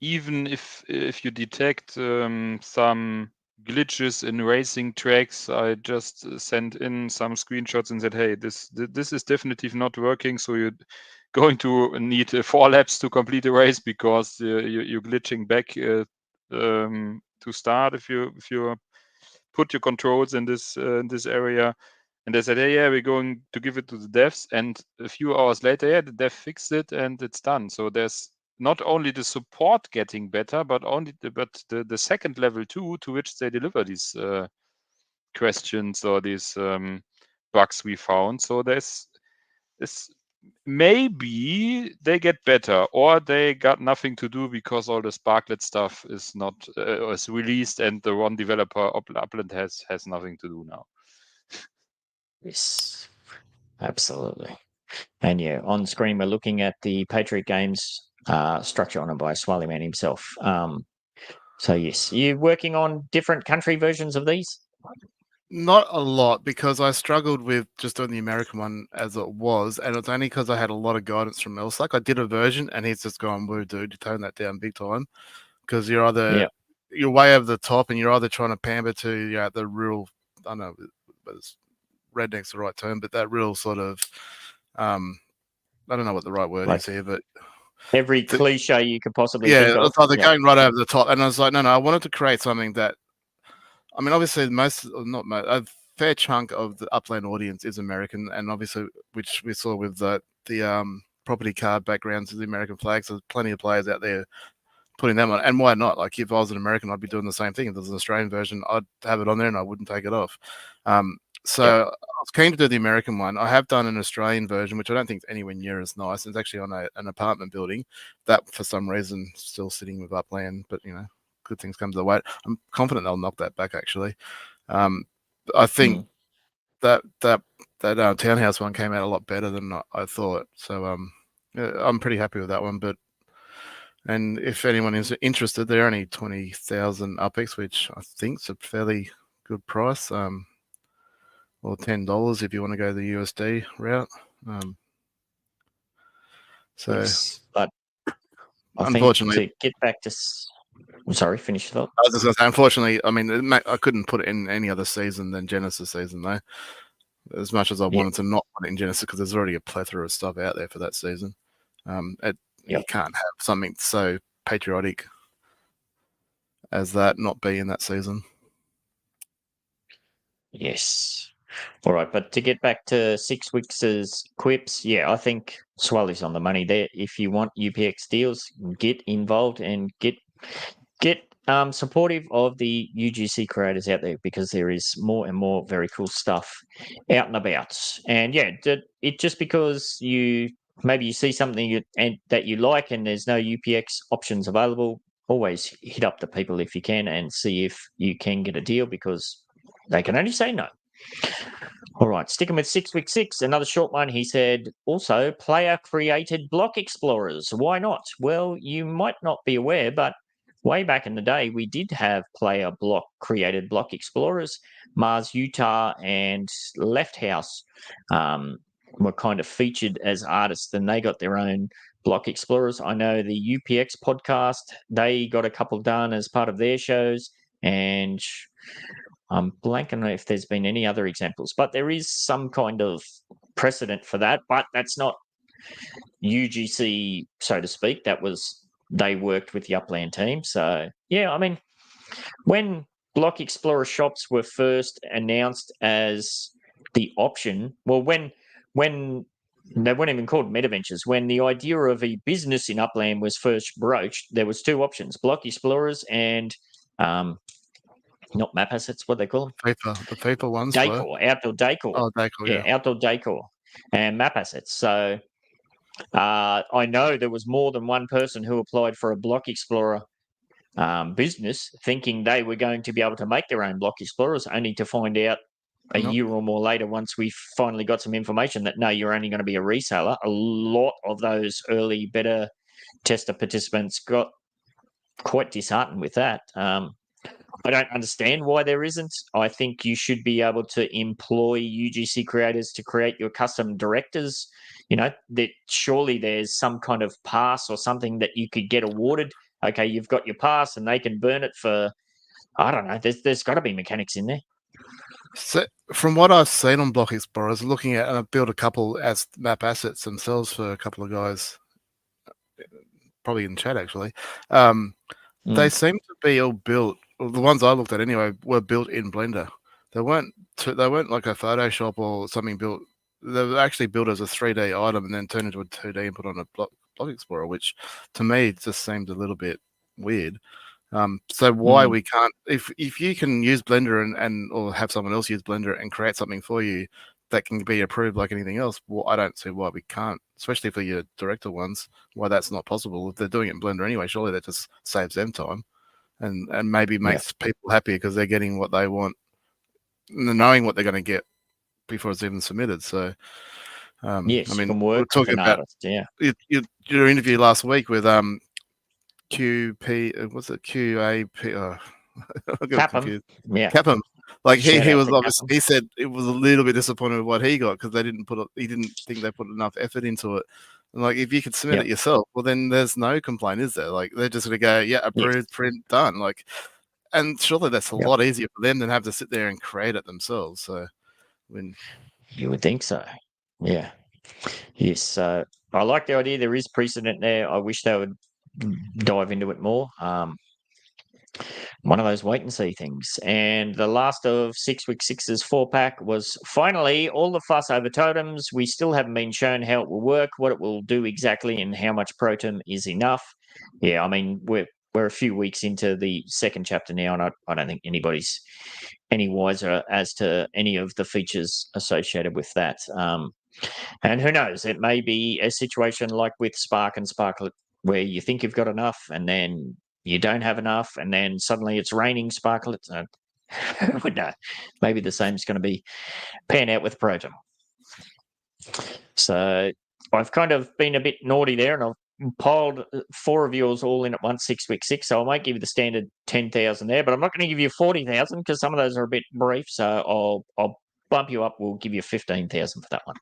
even if you detect some glitches in racing tracks, I just sent in some screenshots and said, hey, this is definitely not working, so you're going to need 4 laps to complete a race because you're glitching back to start if you put your controls in this area. And they said, hey, yeah, we're going to give it to the devs. And a few hours later, the dev fixed it and it's done. So there's not only the support getting better, but the second level too, to which they deliver these questions or these bugs we found. So there's maybe they get better, or they got nothing to do because all the Sparklet stuff is not is released, and the one developer Upland has nothing to do now. Yes, absolutely. And yeah, on screen we're looking at the Patriot Games structure on it by Swally Man himself. So yes, you're working on different country versions of these? Not a lot, because I struggled with just doing the American one as it was, and it's only because I had a lot of guidance from Elsack. I did a version, and he's just gone, "Woo, dude, you tone that down big time," because you're either you're way over the top, and you're either trying to pamper to the real, I don't know, redneck's the right term, but that real sort of, I don't know what the right word is here, but every cliche you could possibly think of. It's either going right over the top, and I was like, no, I wanted to create something that. I mean, obviously, fair chunk of the Upland audience is American, and obviously, which we saw with the property card backgrounds of the American flags. There's plenty of players out there putting them on, and why not? Like, if I was an American, I'd be doing the same thing. If there's an Australian version, I'd have it on there and I wouldn't take it off. So I was keen to do the American one. I have done an Australian version, which I don't think is anywhere near as nice. It's actually on an apartment building that, for some reason, still sitting with Upland. But good things come to the way. I'm confident they'll knock that back. Actually, I think that townhouse one came out a lot better than I thought. So I'm pretty happy with that one. And if anyone is interested, they're only 20,000 UPX, which I think is a fairly good price. Or $10 if you want to go the USD route. Yes, but unfortunately, to get back to, I'm sorry, finish the thought. I was just going to say, unfortunately, I mean, I couldn't put it in any other season than Genesis season, though. As much as I wanted to not put it in Genesis, because there's already a plethora of stuff out there for that season. You can't have something so patriotic as that not be in that season. Yes. All right, but to get back to 6 weeks' QIPS, I think Swally's on the money there. If you want UPX deals, get involved and get supportive of the UGC creators out there, because there is more and more very cool stuff out and about. And it just because maybe you see something that you like and there's no UPX options available, always hit up the people if you can and see if you can get a deal, because they can only say no. All right, sticking with 6 week 6, another short one. He said, also player-created block explorers. Why not? Well, you might not be aware, but way back in the day, we did have created block explorers. Mars, Utah, and Left House were kind of featured as artists, and they got their own block explorers. I know the UPX podcast, they got a couple done as part of their shows, and I'm blanking on if there's been any other examples, but there is some kind of precedent for that. But that's not UGC, so to speak. They worked with the Upland team. So, I mean, when Block Explorer shops were first announced as the option, well, when they weren't even called Metaventures, when the idea of a business in Upland was first broached, there was two options: Block Explorers and not map assets, what they call them? The paper ones. Decor, outdoor decor. Oh, decor, yeah. Outdoor decor and map assets. So I know there was more than one person who applied for a Block Explorer business, thinking they were going to be able to make their own Block Explorers, only to find out a year or more later, once we finally got some information, that no, you're only going to be a reseller. A lot of those early beta tester participants got quite disheartened with that. I don't understand why there isn't. I think you should be able to employ UGC creators to create your custom directors. That surely there's some kind of pass or something that you could get awarded. Okay, you've got your pass and they can burn it for, I don't know, there's got to be mechanics in there. So, from what I've seen on Block Explorers, looking at, and I've built a couple as map assets themselves for a couple of guys, probably in chat actually, they seem to be all built. The ones I looked at anyway were built in Blender. They weren't like a Photoshop or something built. They were actually built as a 3D item and then turned into a 2D and put on a Block Explorer, which to me just seemed a little bit weird. So why we can't, if you can use Blender and or have someone else use Blender and create something for you that can be approved like anything else, well, I don't see why we can't, especially for your director ones, why that's not possible. If they're doing it in Blender anyway, surely that just saves them time and maybe makes people happy because they're getting what they want, knowing what they're going to get before it's even submitted. So, yes, I mean, can work we're talking about your interview last week with QP, what's it? QAP. I got confused. Capum. Like he was obviously, he said it was a little bit disappointed with what he got because he didn't think they put enough effort into it. And like, if you could submit it yourself, well, then there's no complaint, is there? Like, they're just going to go, approved, print, done. Like, and surely that's a lot easier for them than have to sit there and create it themselves. So, you would think so. Yeah. Yes. I like the idea. There is precedent there. I wish they would dive into it more. one of those wait and see things. And the last of 6 week sixes 4-pack was finally all the fuss over totems. We still haven't been shown how it will work, what it will do exactly, and how much protem is enough. Yeah, I mean, we're a few weeks into the second chapter now, and I don't think anybody's any wiser as to any of the features associated with that. And who knows, it may be a situation like with Spark and Sparklet where you think you've got enough and then you don't have enough and then suddenly it's raining Sparklets. Who knows? Maybe the same is going to be pan out with Proton. So I've kind of been a bit naughty there and I've piled 4 of yours all in at once, 6 week 6. So I might give you the standard 10,000 there, but I'm not going to give you 40,000 because some of those are a bit brief. So I'll bump you up. We'll give you 15,000 for that one.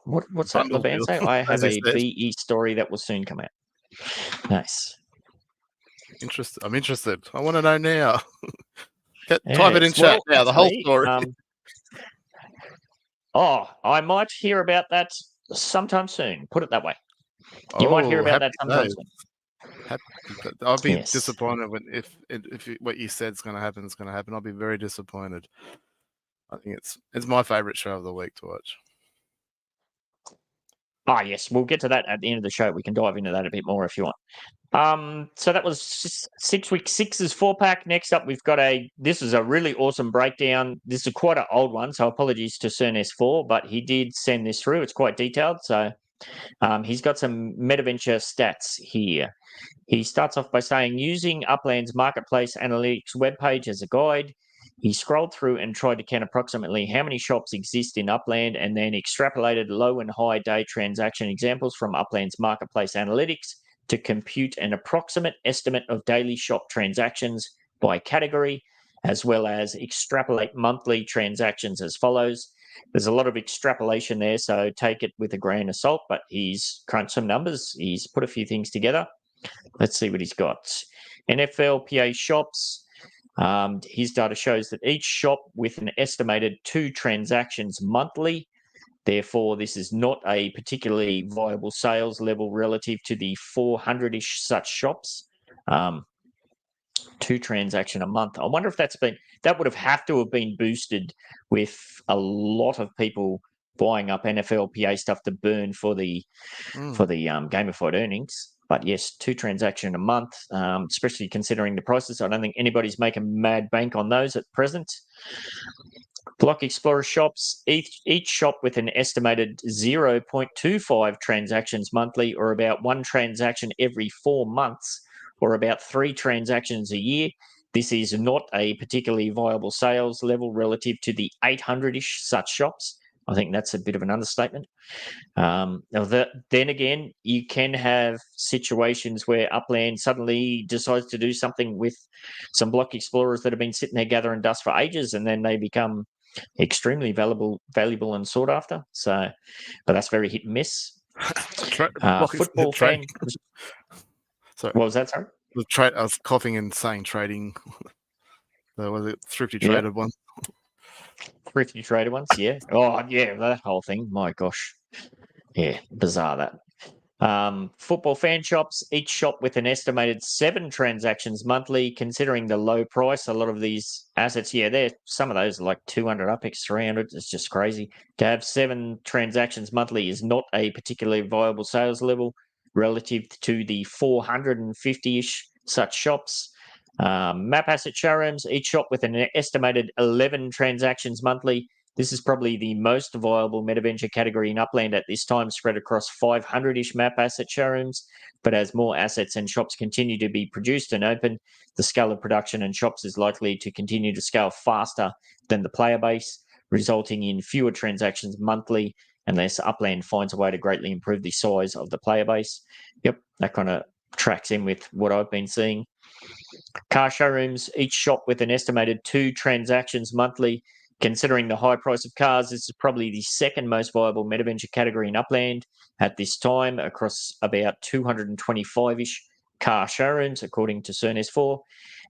What's that Laban say? I have a VE story that will soon come out. Nice. I'm interested. I want to know now. Type it in chat now, the whole story. I might hear about that sometime soon. Put it that way. You might hear about that sometime soon. I'll be disappointed if what you said is going to happen. It's going to happen. I'll be very disappointed. I think it's my favorite show of the week to watch. Yes, we'll get to that at the end of the show. We can dive into that a bit more if you want. So that was 6 week 6's 4-pack. Next up, we've got this is a really awesome breakdown. This is quite an old one, so apologies to CernS4, but he did send this through. It's quite detailed. So he's got some Metaventure stats here. He starts off by saying, using Upland's Marketplace Analytics webpage as a guide, he scrolled through and tried to count approximately how many shops exist in Upland and then extrapolated low and high day transaction examples from Upland's Marketplace Analytics to compute an approximate estimate of daily shop transactions by category, as well as extrapolate monthly transactions as follows. There's a lot of extrapolation there, so take it with a grain of salt, but he's crunched some numbers. He's put a few things together. Let's see what he's got. NFLPA shops. His data shows that each shop with an estimated 2 transactions monthly. Therefore, this is not a particularly viable sales level relative to the 400-ish such shops. 2 transactions a month. I wonder if that would have to have been boosted with a lot of people buying up NFLPA stuff to burn for the gamified earnings. But yes, 2 transactions a month, especially considering the prices. I don't think anybody's making mad bank on those at present. Block Explorer shops, each shop with an estimated 0.25 transactions monthly, or about 1 transaction every 4 months, or about 3 transactions a year. This is not a particularly viable sales level relative to the 800-ish such shops. I think that's a bit of an understatement. Then again, you can have situations where Upland suddenly decides to do something with some block explorers that have been sitting there gathering dust for ages, and then they become extremely valuable and sought after. So, but that's very hit and miss. Football fan. Sorry. What was that? Sorry. I was coughing and saying trading. Was it thrifty traded one? Thrifty trader ones, yeah. Oh, yeah, that whole thing. My gosh. Yeah, bizarre that. Football fan shops, each shop with an estimated 7 transactions monthly, considering the low price. A lot of these assets, some of those are like 200 UPX, 300. It's just crazy. To have 7 transactions monthly is not a particularly viable sales level relative to the 450-ish such shops. Map asset showrooms, each shop with an estimated 11 transactions monthly. This is probably the most viable Metaventure category in Upland at this time, spread across 500-ish map asset showrooms. But as more assets and shops continue to be produced and open, the scale of production and shops is likely to continue to scale faster than the player base, resulting in fewer transactions monthly unless Upland finds a way to greatly improve the size of the player base. Yep, that kind of tracks in with what I've been seeing. Car showrooms, each shop with an estimated 2 transactions monthly. Considering the high price of cars, this is probably the second most viable Metaventure category in Upland at this time, across about 225-ish car showrooms, according to CERN-S4.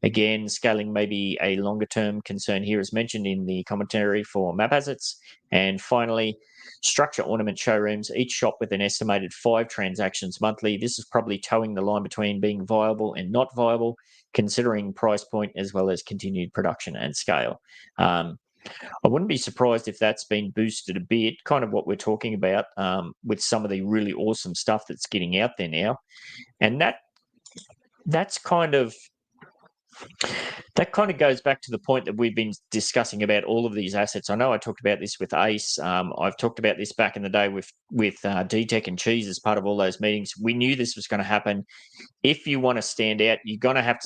Again, scaling may be a longer-term concern here, as mentioned in the commentary for map assets. And finally, structure ornament showrooms, each shop with an estimated 5 transactions monthly. This is probably towing the line between being viable and not viable, considering price point as well as continued production and scale. I wouldn't be surprised if that's been boosted a bit, kind of what we're talking about with some of the really awesome stuff that's getting out there now. And that's kind of goes back to the point that we've been discussing about all of these assets. I know I talked about this with Ace. I've talked about this back in the day with Detech and Cheese as part of all those meetings. We knew this was going to happen. If you want to stand out, you're going to have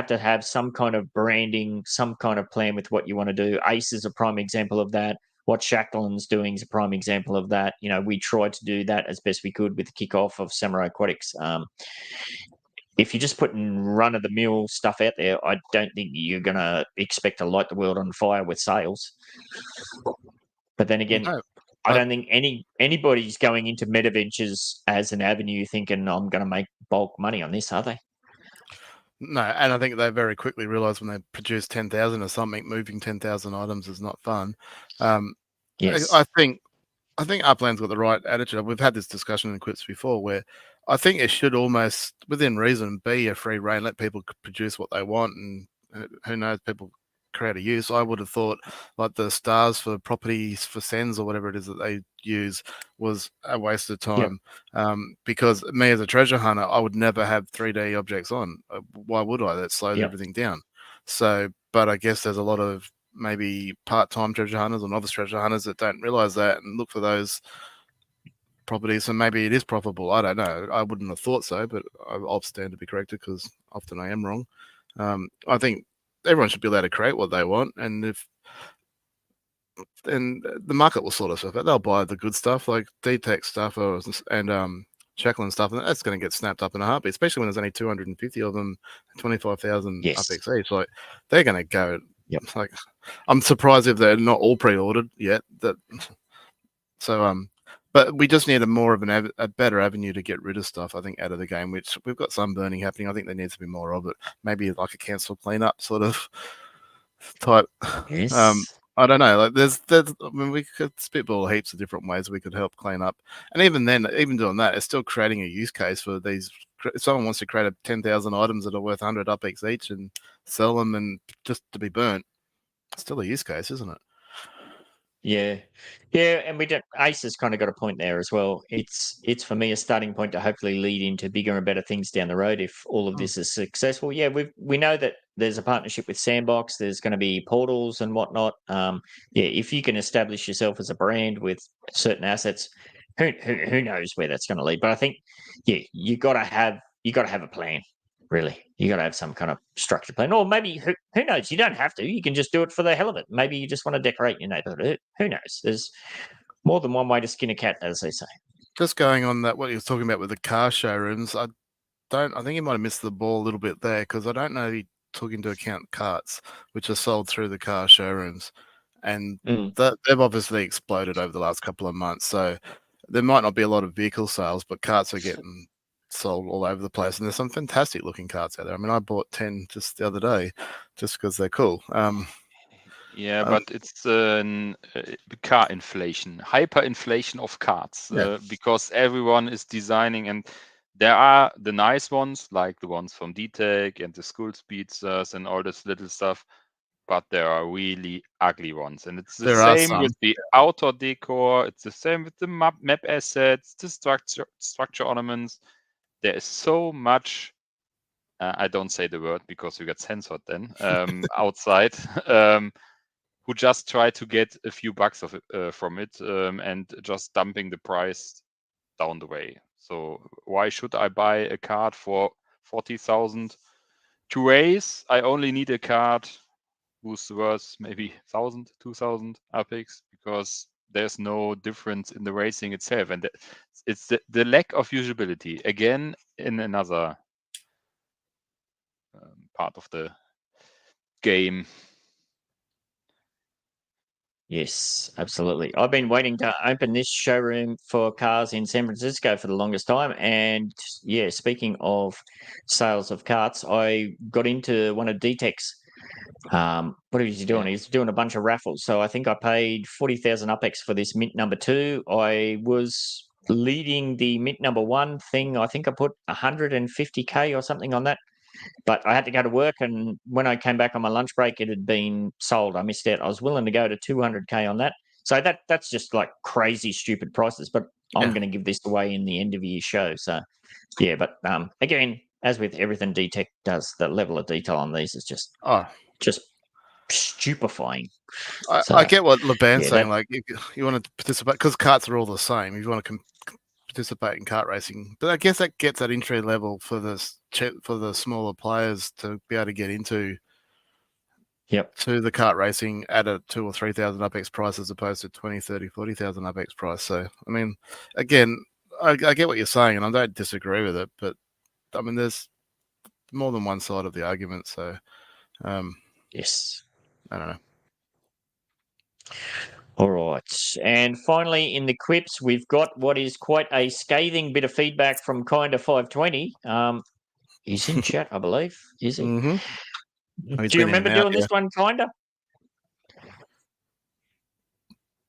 to have some kind of branding, some kind of plan with what you want to do. Ace is a prime example of that. What Shacklin's doing is a prime example of that. You know, we tried to do that as best we could with the kickoff of Samurai Aquatics. If you're just putting run-of-the-mill stuff out there, I don't think you're going to expect to light the world on fire with sales. But then again, I don't think anybody's going into Metaventures as an avenue thinking I'm going to make bulk money on this, are they? No, and I think they very quickly realised when they produce 10,000 or something, moving 10,000 items is not fun. Yes. I think Upland's got the right attitude. We've had this discussion in QIPS before, where I think it should almost, within reason, be a free reign, let people produce what they want, and who knows, people create a use. I would have thought like the stars for properties for sends or whatever it is that they use was a waste of time. Because me as a treasure hunter, I would never have 3D objects on. Why would I? That slows everything down. So, but I guess there's a lot of maybe part-time treasure hunters or novice treasure hunters that don't realize that and look for those properties. So maybe it is profitable. I don't know. I wouldn't have thought so, but I'll stand to be corrected because often I am wrong. I think everyone should be allowed to create what they want, and the market will sort itself out. They'll buy the good stuff like Detech stuff and Shackland stuff, and that's going to get snapped up in a heartbeat, especially when there's only 250 of them, 25,000 UPX each. Like they're going to go. Like I'm surprised if they're not all pre-ordered yet. But we just need a better avenue to get rid of stuff, I think, out of the game, which we've got some burning happening. I think there needs to be more of it. Maybe like a cancel cleanup sort of type. Yes. I don't know. Like I mean, we could spitball heaps of different ways we could help clean up. And even then, even doing that, it's still creating a use case for these. If someone wants to create 10,000 items that are worth 100 UPX each and sell them and just to be burnt, it's still a use case, isn't it? Yeah, and Ace has kind of got a point there as well. It's for me a starting point to hopefully lead into bigger and better things down the road if all of this is successful. Yeah, we know that there's a partnership with Sandbox. There's going to be portals and whatnot. If you can establish yourself as a brand with certain assets, who knows where that's going to lead? But I think you got to have a plan. Really, you got to have some kind of structured plan, or maybe who knows? You don't have to. You can just do it for the hell of it. Maybe you just want to decorate your neighborhood. Who knows? There's more than one way to skin a cat, as they say. Just going on that, what you were talking about with the car showrooms, I think you might have missed the ball a little bit there because I don't know if you took into account carts, which are sold through the car showrooms, and they've obviously exploded over the last couple of months. So there might not be a lot of vehicle sales, but carts are getting sold all over the place, and there's some fantastic looking carts out there. I mean, I bought 10 just the other day just because they're cool. But it's car inflation, hyperinflation of carts, because everyone is designing, and there are the nice ones like the ones from Detech and the School Speedsters and all this little stuff, but there are really ugly ones, and it's the same with the outdoor decor. It's the same with the map assets, the structure ornaments. There is so much. I don't say the word because you get censored then. Outside, who just try to get a few bucks of it, from it, and just dumping the price down the way. So why should I buy a card for 40,000 to race? I only need a card who's worth maybe 1,000, 2,000 UPX because there's no difference in the racing itself, and it's the lack of usability again in another part of the game. Yes, absolutely. I've been waiting to open this showroom for cars in San Francisco for the longest time. And yeah, speaking of sales of carts, I got into one of Detech's. What is he doing? He's doing a bunch of raffles. So I think I paid 40,000 UPEX for this mint number 2. I was leading the mint number 1 thing. I think I put 150K or something on that. But I had to go to work, and when I came back on my lunch break, it had been sold. I missed out. I was willing to go to 200K on that. So that's just like crazy, stupid prices. But I'm going to give this away in the end of year show. So yeah, but again, as with everything Detech does, the level of detail on these is just stupefying. I get what LeBan's yeah, saying. Like, if you want to participate, because carts are all the same. If you want to participate in kart racing, but I guess that gets that entry level for the smaller players to be able to get into. To the kart racing at a 2,000 or 3,000 UPEX price as opposed to 20, 30, 40,000 UPEX price. So, I mean, again, I get what you're saying, and I don't disagree with it, but I mean, there's more than one side of the argument. So, yes, I don't know. All right. And finally, in the QIPS, we've got what is quite a scathing bit of feedback from Kinda 520. He's in chat, I believe. Is he? Mm-hmm. Do you remember doing this one, Kinda?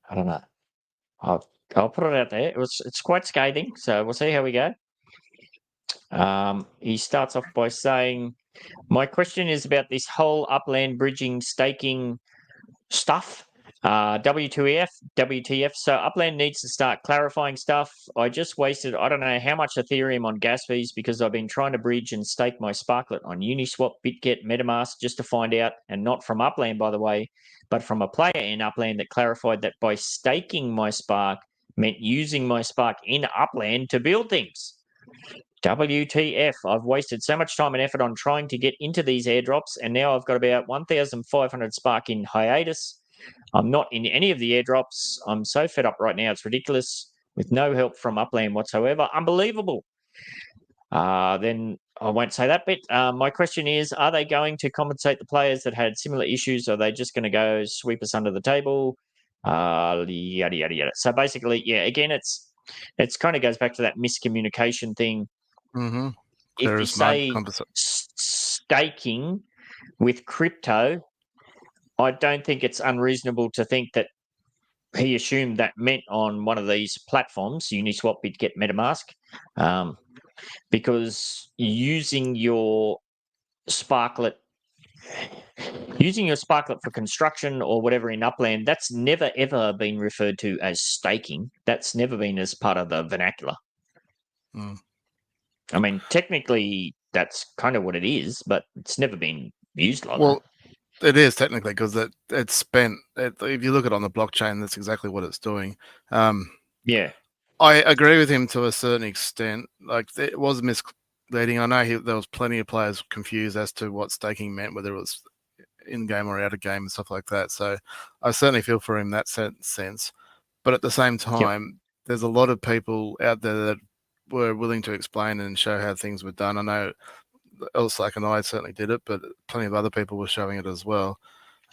I don't know. I'll put it out there. It's quite scathing, so we'll see how we go. He starts off by saying, "My question is about this whole upland bridging staking stuff. W2EF, WTF. So Upland needs to start clarifying stuff. I just wasted, I don't know how much Ethereum on gas fees because I've been trying to bridge and stake my Sparklet on Uniswap, BitGet, MetaMask just to find out, and not from Upland, by the way, but from a player in Upland that clarified that by staking my Spark meant using my Spark in Upland to build things. WTF, I've wasted so much time and effort on trying to get into these airdrops, and now I've got about 1,500 Spark in hiatus. I'm not in any of the airdrops. I'm so fed up right now. It's ridiculous with no help from Upland whatsoever. Unbelievable. Then I won't say that bit. My question is, are they going to compensate the players that had similar issues? Or are they just going to go sweep us under the table? Yada, yada, yada. So basically, yeah, again, it's kind of goes back to that miscommunication thing. Mm-hmm. If you say staking with crypto, I don't think it's unreasonable to think that he assumed that meant on one of these platforms, Uniswap, BitGet, MetaMask, because using your Sparklet for construction or whatever in Upland, that's never ever been referred to as staking. That's never been as part of the vernacular. I mean, technically, that's kind of what it is, but it's never been used like that. It is technically because it's spent. If you look at it on the blockchain, that's exactly what it's doing. Yeah, I agree with him to a certain extent. Like, it was misleading. I know there was plenty of players confused as to what staking meant, whether it was in game or out of game and stuff like that. So I certainly feel for him in that sense. But at the same time, there's a lot of people out there that were willing to explain and show how things were done. I know Elsack and I certainly did it, but plenty of other people were showing it as well.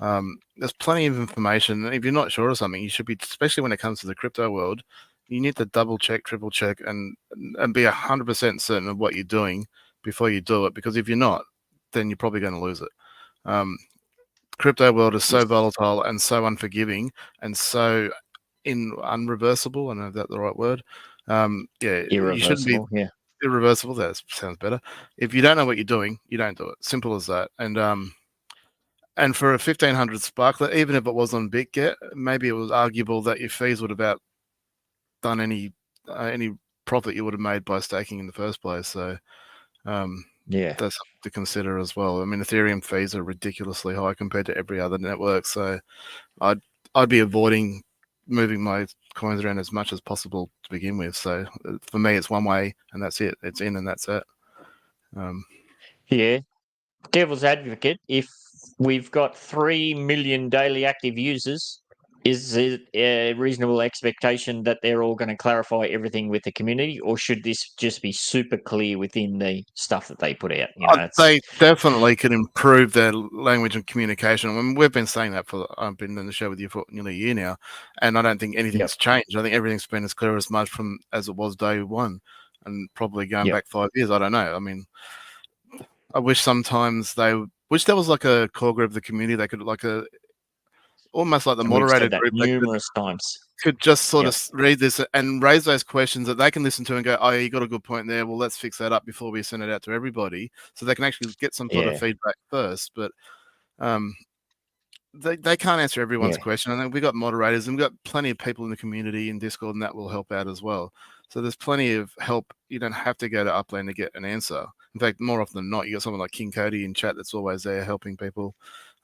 There's plenty of information. If you're not sure of something, you should be, especially when it comes to the crypto world, you need to double check, triple check, and be 100% certain of what you're doing before you do it. Because if you're not, then you're probably going to lose it. Crypto world is so volatile and so unforgiving and so unreversible. I don't know if that's the right word. You shouldn't be. Irreversible. That sounds better. If you don't know what you're doing, you don't do it. Simple as that. And for a 1,500 Sparklet, even if it was on BitGet, maybe it was arguable that your fees would have outdone any profit you would have made by staking in the first place. So that's something to consider as well. I mean, Ethereum fees are ridiculously high compared to every other network. So I'd be avoiding moving my coins around as much as possible to begin with. So for me, it's one way and that's it. It's in and that's it. Devil's advocate, if we've got 3 million daily active users is it a reasonable expectation that they're all going to clarify everything with the community, or should this just be super clear within the stuff that they put out? You know, They definitely could improve their language and communication. I mean, we've been saying that I've been in the show with you for nearly a year now, and I don't think anything's changed. I think everything's been as clear as mud as it was day one, and probably going back 5 years. I don't know. I mean, I wish sometimes there was like a core group of the community. They could almost like the moderator group numerous times. Could just sort of read this and raise those questions that they can listen to and go, oh, you got a good point there. Well, let's fix that up before we send it out to everybody, so they can actually get some sort of feedback first. But they can't answer everyone's question. And then we've got moderators and we've got plenty of people in the community in Discord, and that will help out as well. So there's plenty of help. You don't have to go to Upland to get an answer. In fact, more often than not, you got someone like King Cody in chat that's always there helping people.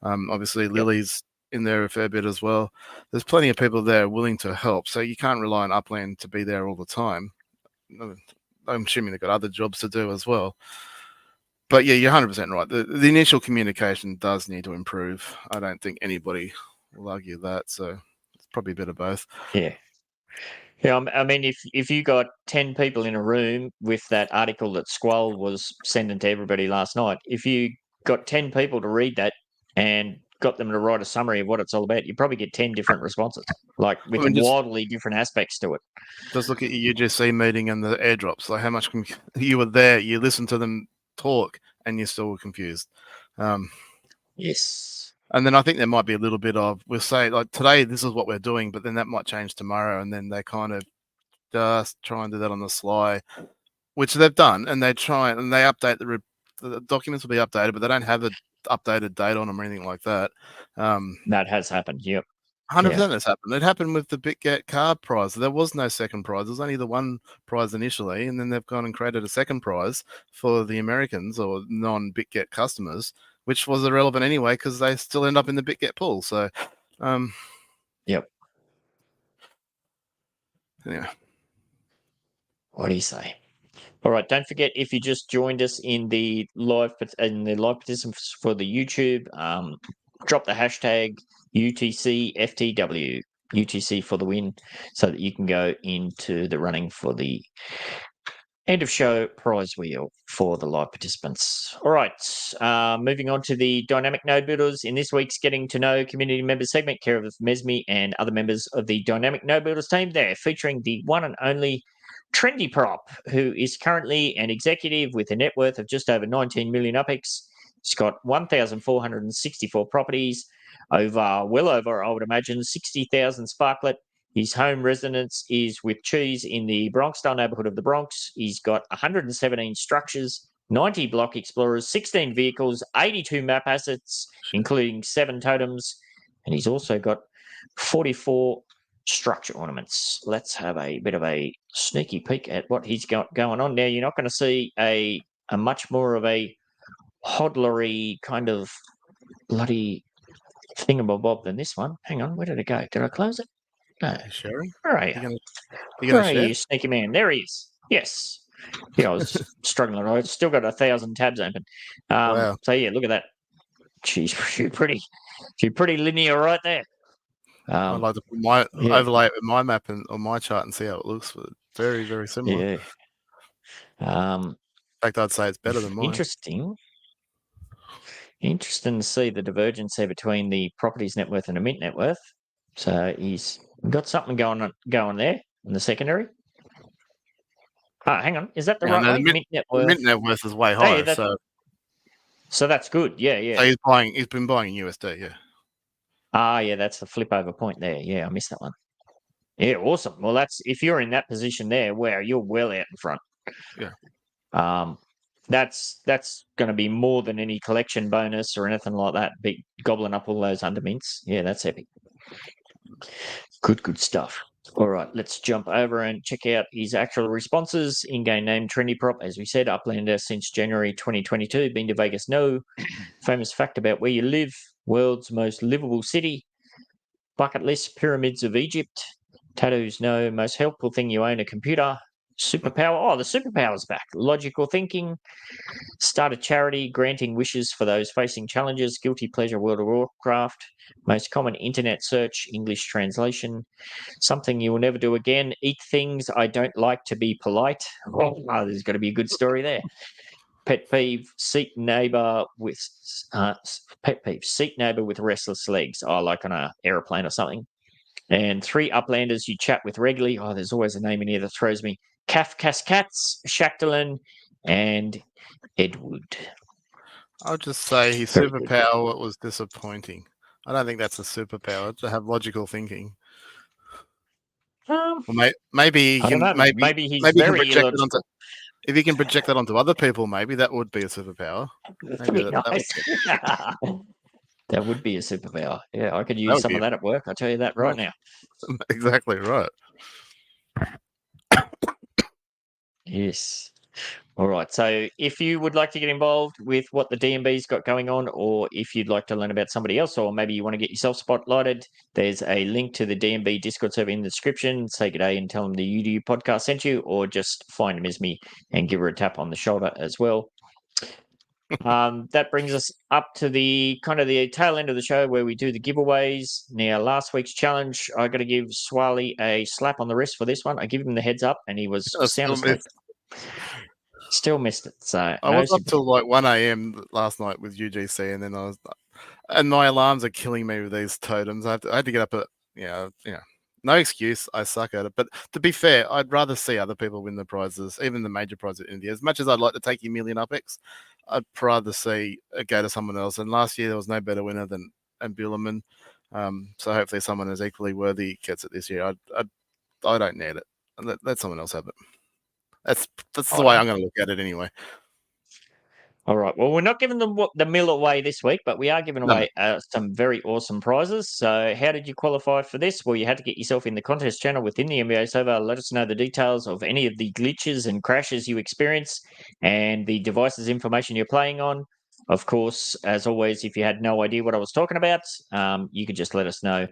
Obviously, Lily's in there a fair bit as well. There's plenty of people there willing to help. So you can't rely on Upland to be there all the time. I'm assuming they've got other jobs to do as well. But yeah, you're 100% right. The initial communication does need to improve. I don't think anybody will argue that. So it's probably a bit of both. Yeah. Yeah, I mean, if you got 10 people in a room with that article that Squall was sending to everybody last night, if you got 10 people to read that and got them to write a summary of what it's all about, you probably get 10 different responses, like with wildly different aspects to it. Just look at your UGC meeting and the airdrops. Like how much you were there, you listened to them talk, and you're still confused. Yes. And then I think there might be a little bit of, we'll say, like today, this is what we're doing, but then that might change tomorrow. And then they kind of just try and do that on the sly, which they've done. And they try and they update the documents will be updated, but they don't have the updated date on them or anything like that. That has happened. Yep. 100% has happened. It happened with the BitGet card prize. There was no second prize. There was only the one prize initially, and then they've gone and created a second prize for the Americans or non-BitGet customers, which was irrelevant anyway because they still end up in the BitGet pool. So, yep. Yeah. What do you say? All right. Don't forget, if you just joined us in the live participants for the YouTube, drop the hashtag UTCFTW, UTC for the win, so that you can go into the running for the end of show prize wheel for the live participants. All right, moving on to the dynamic node builders. In this week's Getting to Know community member segment, care of Mesme and other members of the dynamic node builders team, there featuring the one and only Trendy Prop, who is currently an executive with a net worth of just over 19 million UPEX. He's got 1,464 properties, well over, I would imagine, 60,000 Sparklet. His home residence is with Cheese in the Bronx-style neighbourhood of the Bronx. He's got 117 structures, 90 block explorers, 16 vehicles, 82 map assets, including 7 totems, and he's also got 44 structure ornaments. Let's have a bit of a sneaky peek at what he's got going on. Now, you're not going to see a much more of a hodlery kind of bloody thingamabob than this one. Hang on, where did it go? Did I close it? No. Sharing? Where are you? Where are you, sneaky man? There he is. Yes. Yeah, I was struggling. I still got 1,000 tabs open. Wow. So yeah, look at that. She's pretty linear right there. I'd like to put overlay it with my map or my chart and see how it looks. Very, very similar. Yeah. In fact, I'd say it's better than mine. Interesting to see the divergence there between the properties net worth and the mint net worth. So he's got something going there in the secondary. Hang on, is that the right way? Mint net worth is way higher. So that's good. Yeah. So he's been buying in USD. Yeah. Yeah, that's the flip over point there. Yeah, I missed that one. Yeah, awesome. Well, that's if you're in that position there, where you're well out in front. Yeah. That's going to be more than any collection bonus or anything like that. Be gobbling up all those undermints. Yeah, that's epic. Good stuff. All right, let's jump over and check out his actual responses. In-game name Trendy Prop, as we said, Uplander since January 2022. Been to Vegas? No. Famous fact about where you live: world's most livable city. Bucket list: pyramids of Egypt. Tattoos? No. Most helpful thing you own: a computer. Superpower. Oh, the superpower's back. Logical thinking. Start a charity granting wishes for those facing challenges. Guilty pleasure World of Warcraft. Most common internet search, English translation. Something you will never do again. Eat things I don't like to be polite. Oh, there's got to be a good story there. Pet peeve, seat neighbor with restless legs. Oh, like on a aeroplane or something. And 3 uplanders you chat with regularly. Oh, there's always a name in here that throws me. Kafkaskats, Shaktalan, and Edward. I'll just say his Very good. superpower was disappointing. I don't think that's a superpower to have logical thinking. Well, maybe he I don't can. know. Maybe he's he can very project it illogical. onto. If he can project that onto other people, maybe that would be a superpower. That'd be nice. That would be a superpower. Yeah, I could use would some be- of that at work. I'll tell you that right now. Exactly right. Yes. All right. So if you would like to get involved with what the DMB's got going on, or if you'd like to learn about somebody else, or maybe you want to get yourself spotlighted, there's a link to the DMB Discord server in the description. Say good day and tell them the UDU podcast sent you, or just find Mismy and give her a tap on the shoulder as well. That brings us up to the kind of the tail end of the show where we do the giveaways. Now, last week's challenge, I got to give Swally a slap on the wrist for this one. I give him the heads up, and he was sound asleep. Still missed it. So I was up till like 1 a.m. last night with UGC, and then and my alarms are killing me with these totems. I had to get up at no excuse. I suck at it. But to be fair, I'd rather see other people win the prizes, even the major prize at India. As much as I'd like to take your million UPX, I'd rather see it go to someone else. And last year there was no better winner than Ambuliman. So hopefully someone who's equally worthy gets it this year. I don't need it. Let someone else have it. That's the way I'm going to look at it anyway. All right. Well, we're not giving them the mill away this week, but we are giving away some very awesome prizes. So how did you qualify for this? Well, you had to get yourself in the contest channel within the NBA server. Let us know the details of any of the glitches and crashes you experience and the devices information you're playing on. Of course, as always, if you had no idea what I was talking about, you could just let us know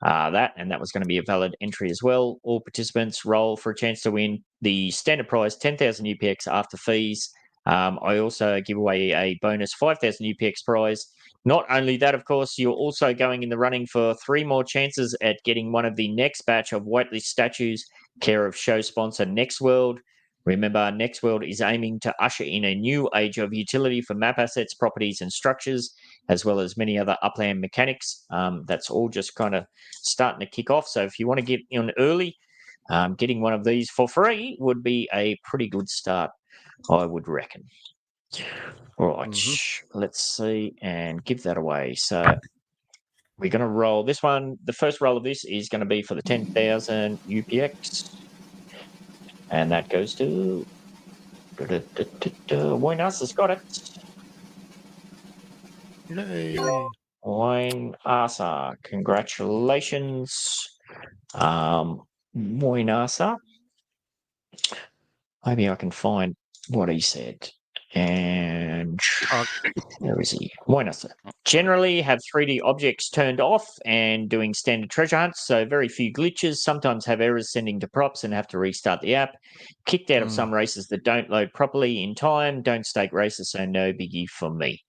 that, and that was going to be a valid entry as well. All participants roll for a chance to win the standard prize, 10,000 UPX after fees. I also give away a bonus 5,000 UPX prize. Not only that, of course, you're also going in the running for 3 more chances at getting one of the next batch of whitelist statues, care of show sponsor Next World. Remember, Next World is aiming to usher in a new age of utility for map assets, properties, and structures, as well as many other upland mechanics. That's all just kind of starting to kick off. So if you want to get in early, getting one of these for free would be a pretty good start, I would reckon. All right, let's see and give that away. So we're going to roll this one. The first roll of this is going to be for the 10,000 UPX. And that goes to... Wayne has got it. Yay. Wayne Asa, congratulations. Wayne Asa. Maybe I can find what he said. And where is he? Wayne Asa. Generally have 3D objects turned off and doing standard treasure hunts, so very few glitches. Sometimes have errors sending to props and have to restart the app. Kicked out of some races that don't load properly in time. Don't stake races, so no biggie for me.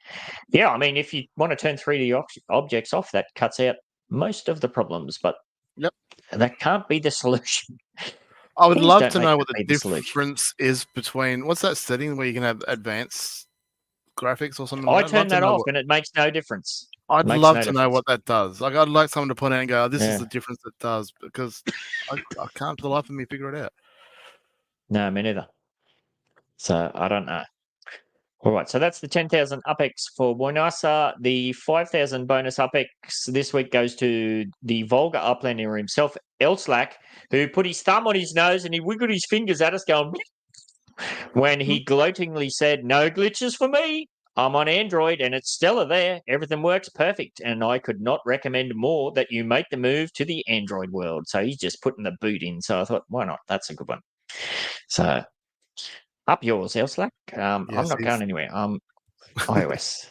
Yeah, I mean, if you want to turn 3D objects off, that cuts out most of the problems, but that can't be the solution. I would Please love don't to make know what that the be the solution. difference is between what's that setting where you can have advanced graphics or something I like that? turn that off and it makes no difference. I'd love to know what that does. Like, I'd like someone to point out and go, this is the difference it does, because I can't for the life of me figure it out. No, me neither. So I don't know. All right, so that's the 10,000 UPX for Boinasa. The 5,000 bonus UPX this week goes to the vulgar uplander himself, Elslack, who put his thumb on his nose and he wiggled his fingers at us going when he gloatingly said, no glitches for me. I'm on Android and it's stellar there. Everything works perfect. And I could not recommend more that you make the move to the Android world. So he's just putting the boot in. So I thought, why not? That's a good one. So up yours, Elslack. I'm not going anywhere. I'm iOS.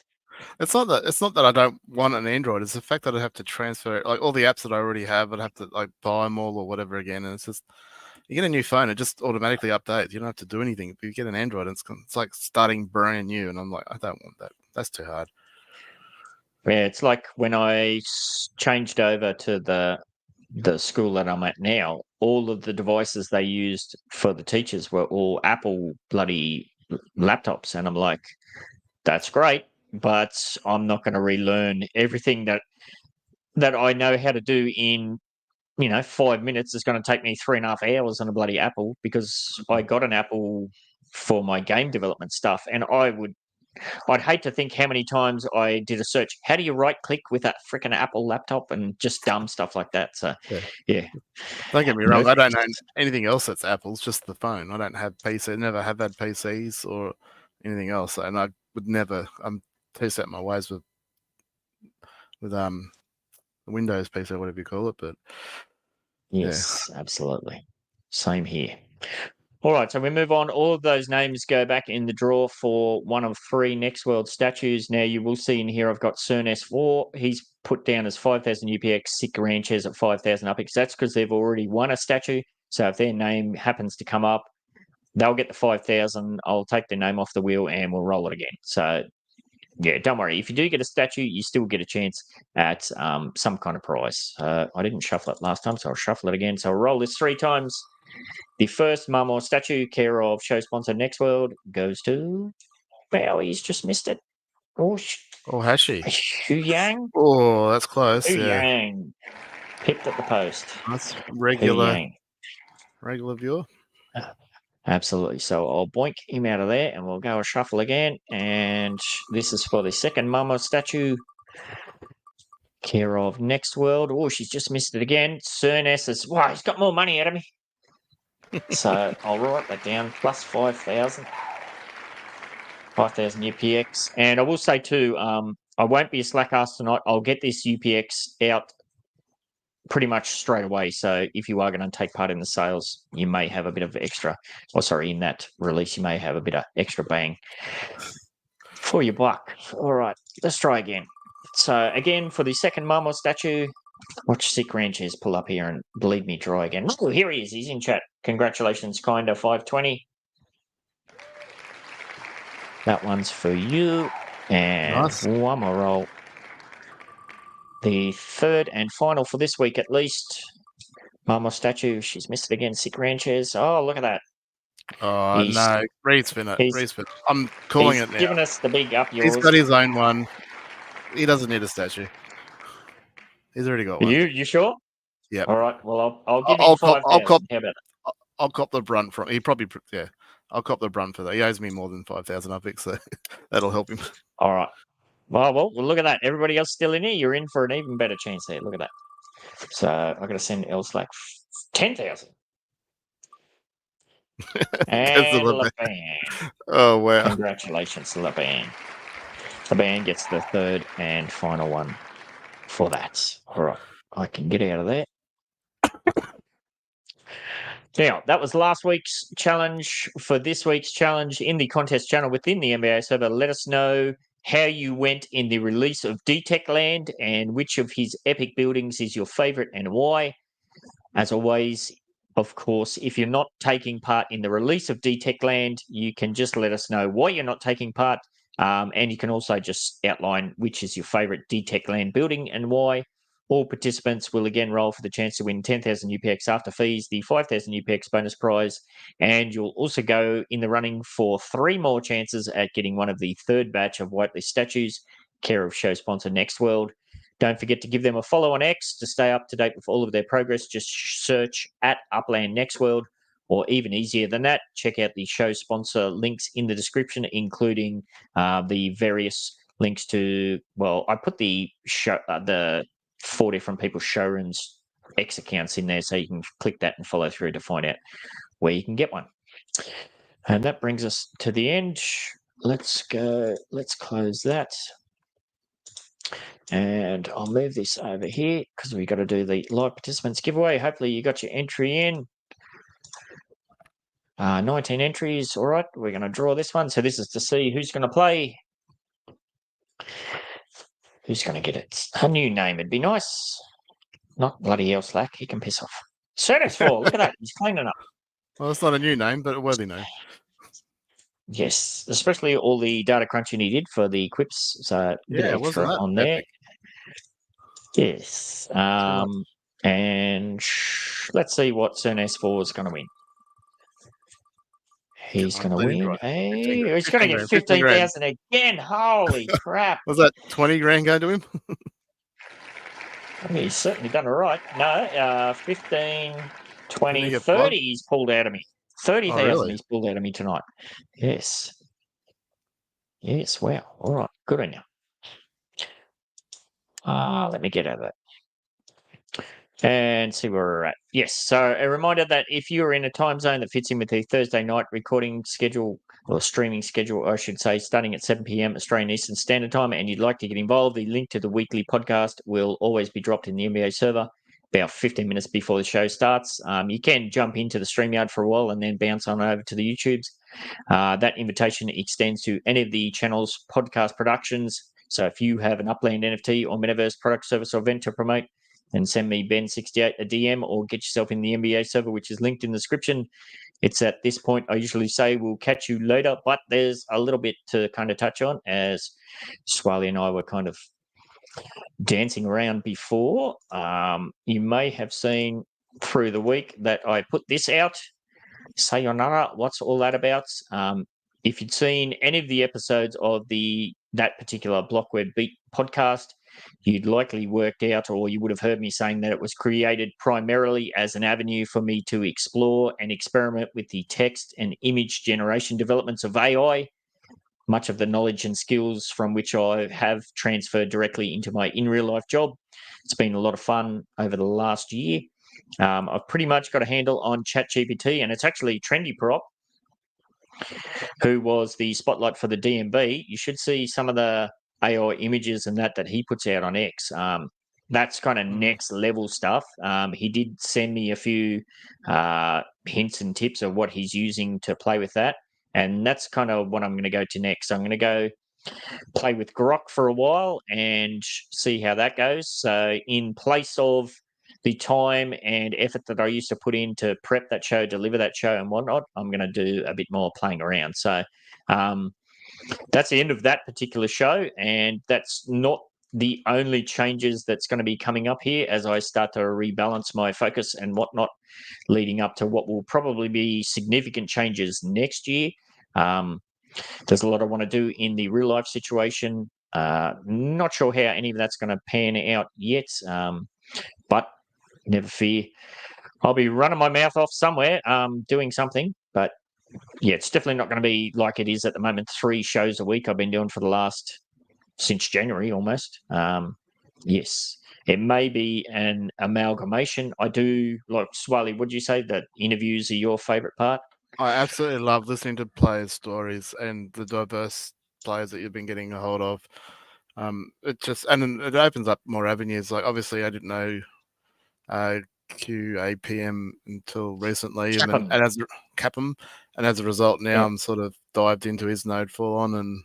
It's not that I don't want an Android. It's the fact that I have to transfer like all the apps that I already have. I'd have to like buy them all or whatever again, and it's just You get a new phone, it just automatically updates. You don't have to do anything. If you get an Android, it's like starting brand new, and I'm like, I don't want that. That's too hard. Yeah, it's like when I changed over to the school that I'm at now, all of the devices they used for the teachers were all Apple bloody laptops. And I'm like, that's great, but I'm not going to relearn everything that I know how to do in, 5 minutes. Is going to take me 3.5 hours on a bloody Apple because I got an Apple for my game development stuff. And I'd hate to think how many times I did a search. How do you right click with that freaking Apple laptop and just dumb stuff like that? So, yeah. Don't get me wrong. I don't know anything else that's Apple's, just the phone. I don't have PC. Never have had PCs or anything else, and I would never. I'm too set in my ways with Windows PC, whatever you call it. But yes, absolutely. Same here. All right, so we move on. All of those names go back in the draw for one of 3 Next World statues. Now, you will see in here I've got CERN S4. He's put down as 5,000 UPX, Sick Ranches at 5,000 UPX. That's because they've already won a statue. So if their name happens to come up, they'll get the 5,000. I'll take their name off the wheel and we'll roll it again. So, yeah, don't worry. If you do get a statue, you still get a chance at some kind of prize. I didn't shuffle it last time, so I'll shuffle it again. So I'll roll this 3 times. The first Marmor statue, care of show sponsor Next World, goes to... Wow, he's just missed it. Oh, has she? Xu Yang? Oh, that's close. Xu Yeah, Yang. Pipped at the post. that's Xu regular Yang. viewer. Absolutely. So I'll boink him out of there and we'll go a shuffle again. And this is for the second Marmor statue, care of Next World. Oh, she's just missed it again. CERN S is... Wow, he's got more money out of me. So I'll write that down, plus 5,000. 5,000 UPX. And I will say too, I won't be a slack ass tonight. I'll get this UPX out pretty much straight away. So if you are going to take part in the sales, you may have a bit of extra, in that release, you may have a bit of extra bang for your buck. All right, let's try again. So again, for the second Marmor statue, watch Sick Ranches pull up here and bleed me dry again. Oh, here he is. He's in chat. Congratulations, Kinda 520. That one's for you. And Nice. One more roll. The third and final for this week, at least. Marmor statue. She's missed it again. Sick Ranches. Oh, look at that. Oh, no. Respin it. Respin it. I'm calling it now. He's given us the big up yours. He's got his own one. He doesn't need a statue. He's already got one. You sure? Yeah. All right. Well, I'll give him 5,000. How about that? I'll cop the brunt from. He probably, yeah. I'll cop the brunt for that. He owes me more than 5,000 UPX, so that'll help him. All right. Well, look at that. Everybody else still in here. You're in for an even better chance there. Look at that. So I'm going to send Elslack 10,000. And Laban. Oh, wow. Congratulations, Laban. Laban gets the third and final one for that. All right. I can get out of there. Now, that was last week's challenge. For this week's challenge in the contest channel within the NBA server, let us know how you went in the release of Detechland and which of his epic buildings is your favorite and why. As always, of course, if you're not taking part in the release of Detechland, you can just let us know why you're not taking part. And you can also just outline which is your favorite Detechland building and why. All participants will again roll for the chance to win 10,000 UPX after fees, the 5,000 UPX bonus prize, and you'll also go in the running for 3 more chances at getting one of the third batch of whitelist statues, care of show sponsor Next World. Don't forget to give them a follow on X to stay up to date with all of their progress. Just search at Upland Next World, or even easier than that, check out the show sponsor links in the description, including the various links to, well, I put the 4 different people's showrooms X accounts in there, so you can click that and follow through to find out where you can get one. And that brings us to the end. Let's close that. And I'll move this over here because we've got to do the live participants giveaway. Hopefully you got your entry in. 19 entries. All right, we're going to draw this one. So this is to see who's going to play. Who's going to get it? A new name. It'd be nice. Not bloody Elslack. He can piss off. CNS4, look at that. He's cleaning up. Well, it's not a new name, but a worthy name. Yes, especially all the data crunching he did for the QIPS. So a bit Yeah, of wasn't extra that on there. epic? Yes. And let's see what CNS4 is going to win. He's Come on, going to let him win. try. Hey, he's going to get 15 grand. 15,000 again. Holy crap. Was that 20 grand going to him? He's certainly done it right. No, 15, 20, get 30 five? he's pulled out of me. 30,000 really? he's pulled out of me tonight. Yes. Yes, wow. All right. Good on you. Let me get out of that. And see where we're at. Yes. So a reminder that if you're in a time zone that fits in with the Thursday night recording schedule or streaming schedule, I should say, starting at 7 p.m. Australian Eastern Standard Time, and you'd like to get involved, the link to the weekly podcast will always be dropped in the NBA server about 15 minutes before the show starts. You can jump into the StreamYard for a while and then bounce on over to the YouTubes. That invitation extends to any of the channel's podcast productions. So if you have an Upland NFT or Metaverse product, service, or event to promote, and send me Ben68 a DM or get yourself in the NBA server, which is linked in the description. It's at this point I usually say we'll catch you later, but there's a little bit to kind of touch on as Swally and I were kind of dancing around before. You may have seen through the week that I put this out. Sayonara, what's all that about? If you'd seen any of the episodes of that particular Block Web Beat podcast, you'd likely worked out, or you would have heard me saying that it was created primarily as an avenue for me to explore and experiment with the text and image generation developments of AI, much of the knowledge and skills from which I have transferred directly into my in real life job. It's been a lot of fun over the last year. I've pretty much got a handle on ChatGPT, and it's actually Trendy Prop, who was the spotlight for the DMB. You should see some of the AI images and that he puts out on X. That's kind of next level stuff. He did send me a few hints and tips of what he's using to play with that. And that's kind of what I'm going to go to next. I'm going to go play with Grok for a while and see how that goes. So in place of the time and effort that I used to put in to prep that show, deliver that show and whatnot, I'm going to do a bit more playing around. So that's the end of that particular show. And that's not the only changes that's going to be coming up here as I start to rebalance my focus and whatnot, leading up to what will probably be significant changes next year. There's a lot I want to do in the real life situation. Not sure how any of that's going to pan out yet, but never fear. I'll be running my mouth off somewhere, doing something. But yeah, it's definitely not going to be like it is at the moment. 3 shows a week I've been doing for the last, since January almost. Yes, it may be an amalgamation. I do, like Swally, would you say that interviews are your favourite part? I absolutely love listening to players' stories and the diverse players that you've been getting a hold of. It just, and it opens up more avenues. Like obviously, I didn't know QIPM until recently, and as CAPM, and as a result, now I'm sort of dived into his node full on and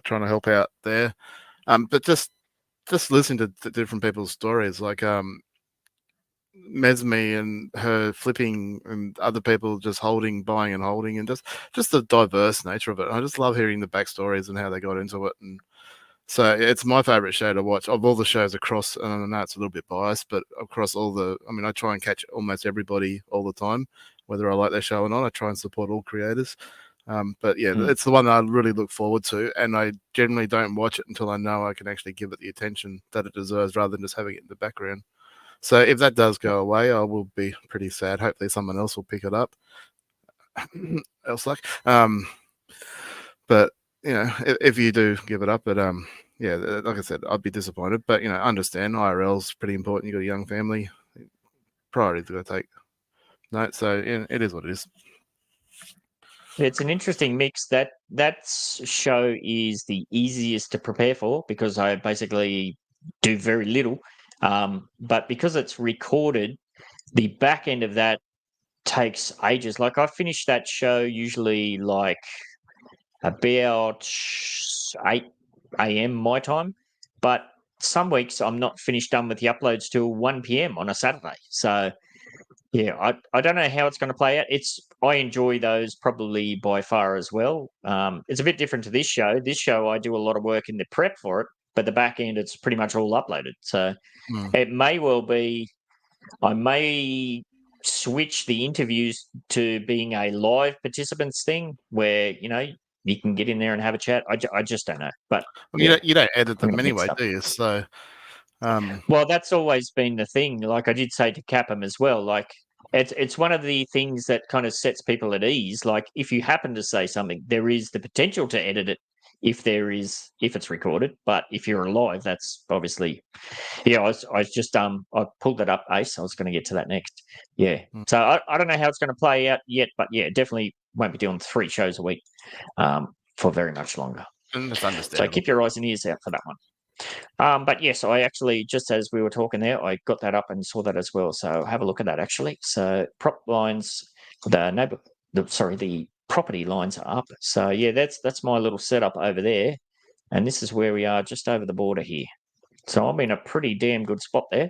trying to help out there. But just listening to different people's stories, like Mesme and her flipping and other people just holding, buying and holding, and just the diverse nature of it. I just love hearing the backstories and how they got into it. And so it's my favorite show to watch of all the shows across. And I know it's a little bit biased, but across all I try and catch almost everybody all the time, whether I like their show or not. I try and support all creators. But yeah, it's the one that I really look forward to. And I generally don't watch it until I know I can actually give it the attention that it deserves rather than just having it in the background. So if that does go away, I will be pretty sad. Hopefully someone else will pick it up. But if you do give it up, but yeah, like I said, I'd be disappointed. But understand IRL's pretty important. You got a young family, priorities got to take note. So it is what it is. It's an interesting mix. That show is the easiest to prepare for because I basically do very little. But because it's recorded, the back end of that takes ages. Like I finish that show usually like about 8 a.m. my time, but some weeks I'm not finished done with the uploads till 1 p.m. on a Saturday. So Yeah, I don't know how it's going to play out. I enjoy those probably by far as well. It's a bit different to this show. This show I do a lot of work in the prep for it, but the back end it's pretty much all uploaded. So it may well be I may switch the interviews to being a live participants thing where you can get in there and have a chat. I just don't know, but Well, you don't edit I'm them gonna mix anyway, up. do you? So, Well, that's always been the thing. Like I did say to Cap'em as well. Like it's one of the things that kind of sets people at ease. Like if you happen to say something, there is the potential to edit it if it's recorded. But if you're alive, that's obviously I was just I pulled that up, Ace. I was going to get to that next. Yeah. So I don't know how it's going to play out yet, but yeah, definitely won't be doing 3 shows a week for very much longer. and that's So understandable. keep your eyes and ears out for that one. But yes, I actually, just as we were talking there, I got that up and saw that as well. So have a look at that actually. So prop lines, the property lines are up. So yeah, that's my little setup over there. And this is where we are, just over the border here. So I'm in a pretty damn good spot there.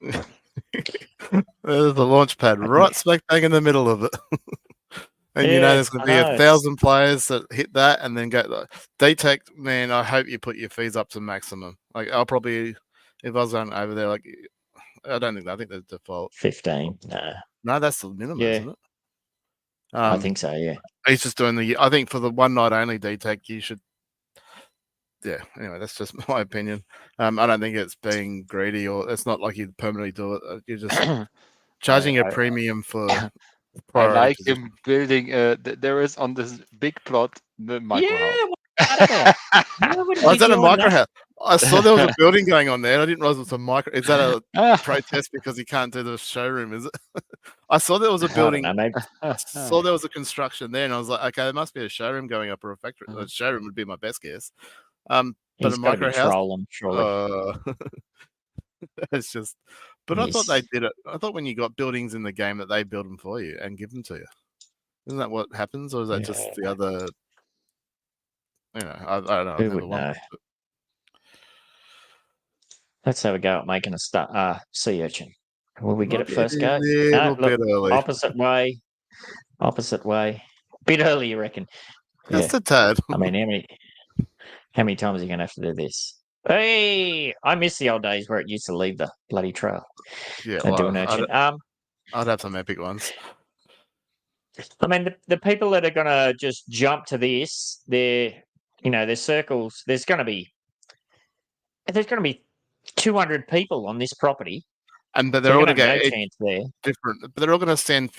There's the launch pad right smack bang in the middle of it. And there's going to be 1,000 players that hit that and then go. Detech, man, I hope you put your fees up to maximum. Like, I'll probably, if I was going over there, like, I think the default 15. No, that's the minimum, isn't it? I think so, yeah. He's just doing I think for the one night only Detech, you should. Yeah, anyway, that's just my opinion. I don't think it's being greedy or it's not like you permanently do it. You're just charging a premium for. I like him building. There is on this big plot the micro house. Is that a micro house? I saw there was a building going on there. I didn't realize it was a micro. Is that a protest because you can't do the showroom? Is it? I saw there was a building. I saw there was a construction there, and I was like, okay, there must be a showroom going up or a factory. A showroom would be my best guess. But He's a micro house. Trolling, surely. It's just. But I thought they did it. I thought when you got buildings in the game that they build them for you and give them to you. Isn't that what happens, or is that just the other? I don't know. Who would know? Let's have a go at making a sea urchin. Will we get it first go? No, bit early. Opposite way. Bit early, you reckon? Just a tad. I mean, how many times are you going to have to do this? Hey, I miss the old days where it used to leave the bloody trail. Yeah, do an urchin. I'd have some epic ones. I mean, the people that are going to just jump to this, there's circles. There's going to be 200 people on this property, but they're all going to get no chance there. Different. But they're all going to stand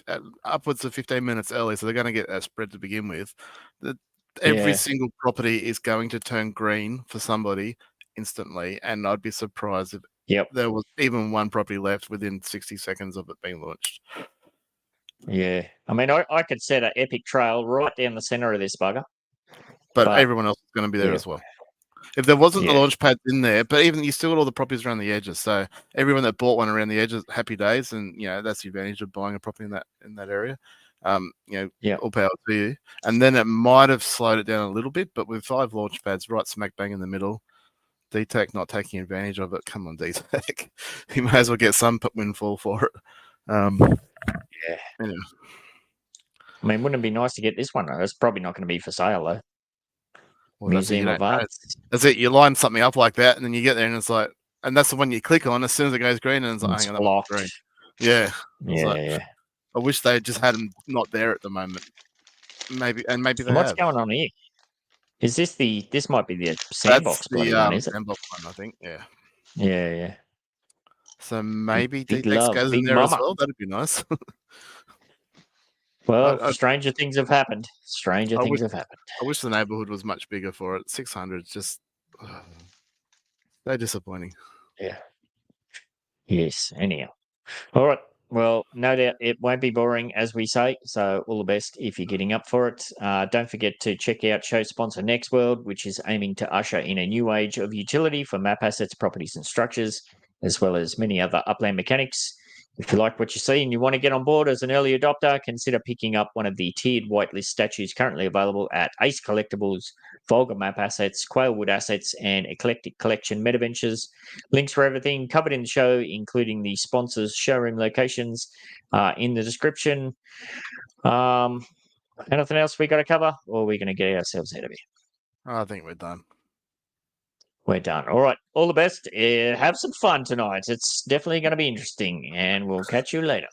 upwards of 15 minutes early, so they're going to get a spread to begin with. Every single property is going to turn green for somebody instantly, and I'd be surprised if there was even one property left within 60 seconds of it being launched. Yeah, I mean, I could set an epic trail right down the center of this bugger, but everyone else is going to be there as well. If there wasn't the launch pads in there, but even you still got all the properties around the edges, so everyone that bought one around the edges, happy days, and that's the advantage of buying a property in that area. All power to you. And then it might have slowed it down a little bit, but with 5 launch pads right smack bang in the middle, Detech not taking advantage of it. Come on, Detech. You may as well get some windfall for it. Anyway. I mean, wouldn't it be nice to get this one? It's probably not going to be for sale, though. Well, Museum of Art. That's it. You line something up like that, and then you get there, and it's like, and that's the one you click on as soon as it goes green, and it's like, hang on, that one's green. Yeah. I wish they just had them not there at the moment. Maybe they What's going on here? Is this this might be the sandbox one, is it? Sandbox one, I think. Yeah. Yeah. So maybe Detech goes in there as well. That'd be nice. Well, stranger things have happened. Stranger things have happened. I wish the neighborhood was much bigger for it. 600 just so disappointing. Yeah. Yes. Anyhow. All right. Well, no doubt it won't be boring, as we say. So all the best if you're getting up for it. Don't forget to check out show sponsor Nextworld, which is aiming to usher in a new age of utility for map assets, properties and structures, as well as many other upland mechanics. If you like what you see and you want to get on board as an early adopter, consider picking up one of the tiered whitelist statues currently available at Ace Collectibles, Vulgar Map Assets, Quailwood Assets, and Eclectic Collection Metaventures. Links for everything covered in the show, including the sponsors' showroom locations, in the description. Anything else we got to cover, or are we going to get ourselves out of here? I think we're done. We're done. All right. All the best. Have some fun tonight. It's definitely going to be interesting, and we'll catch you later.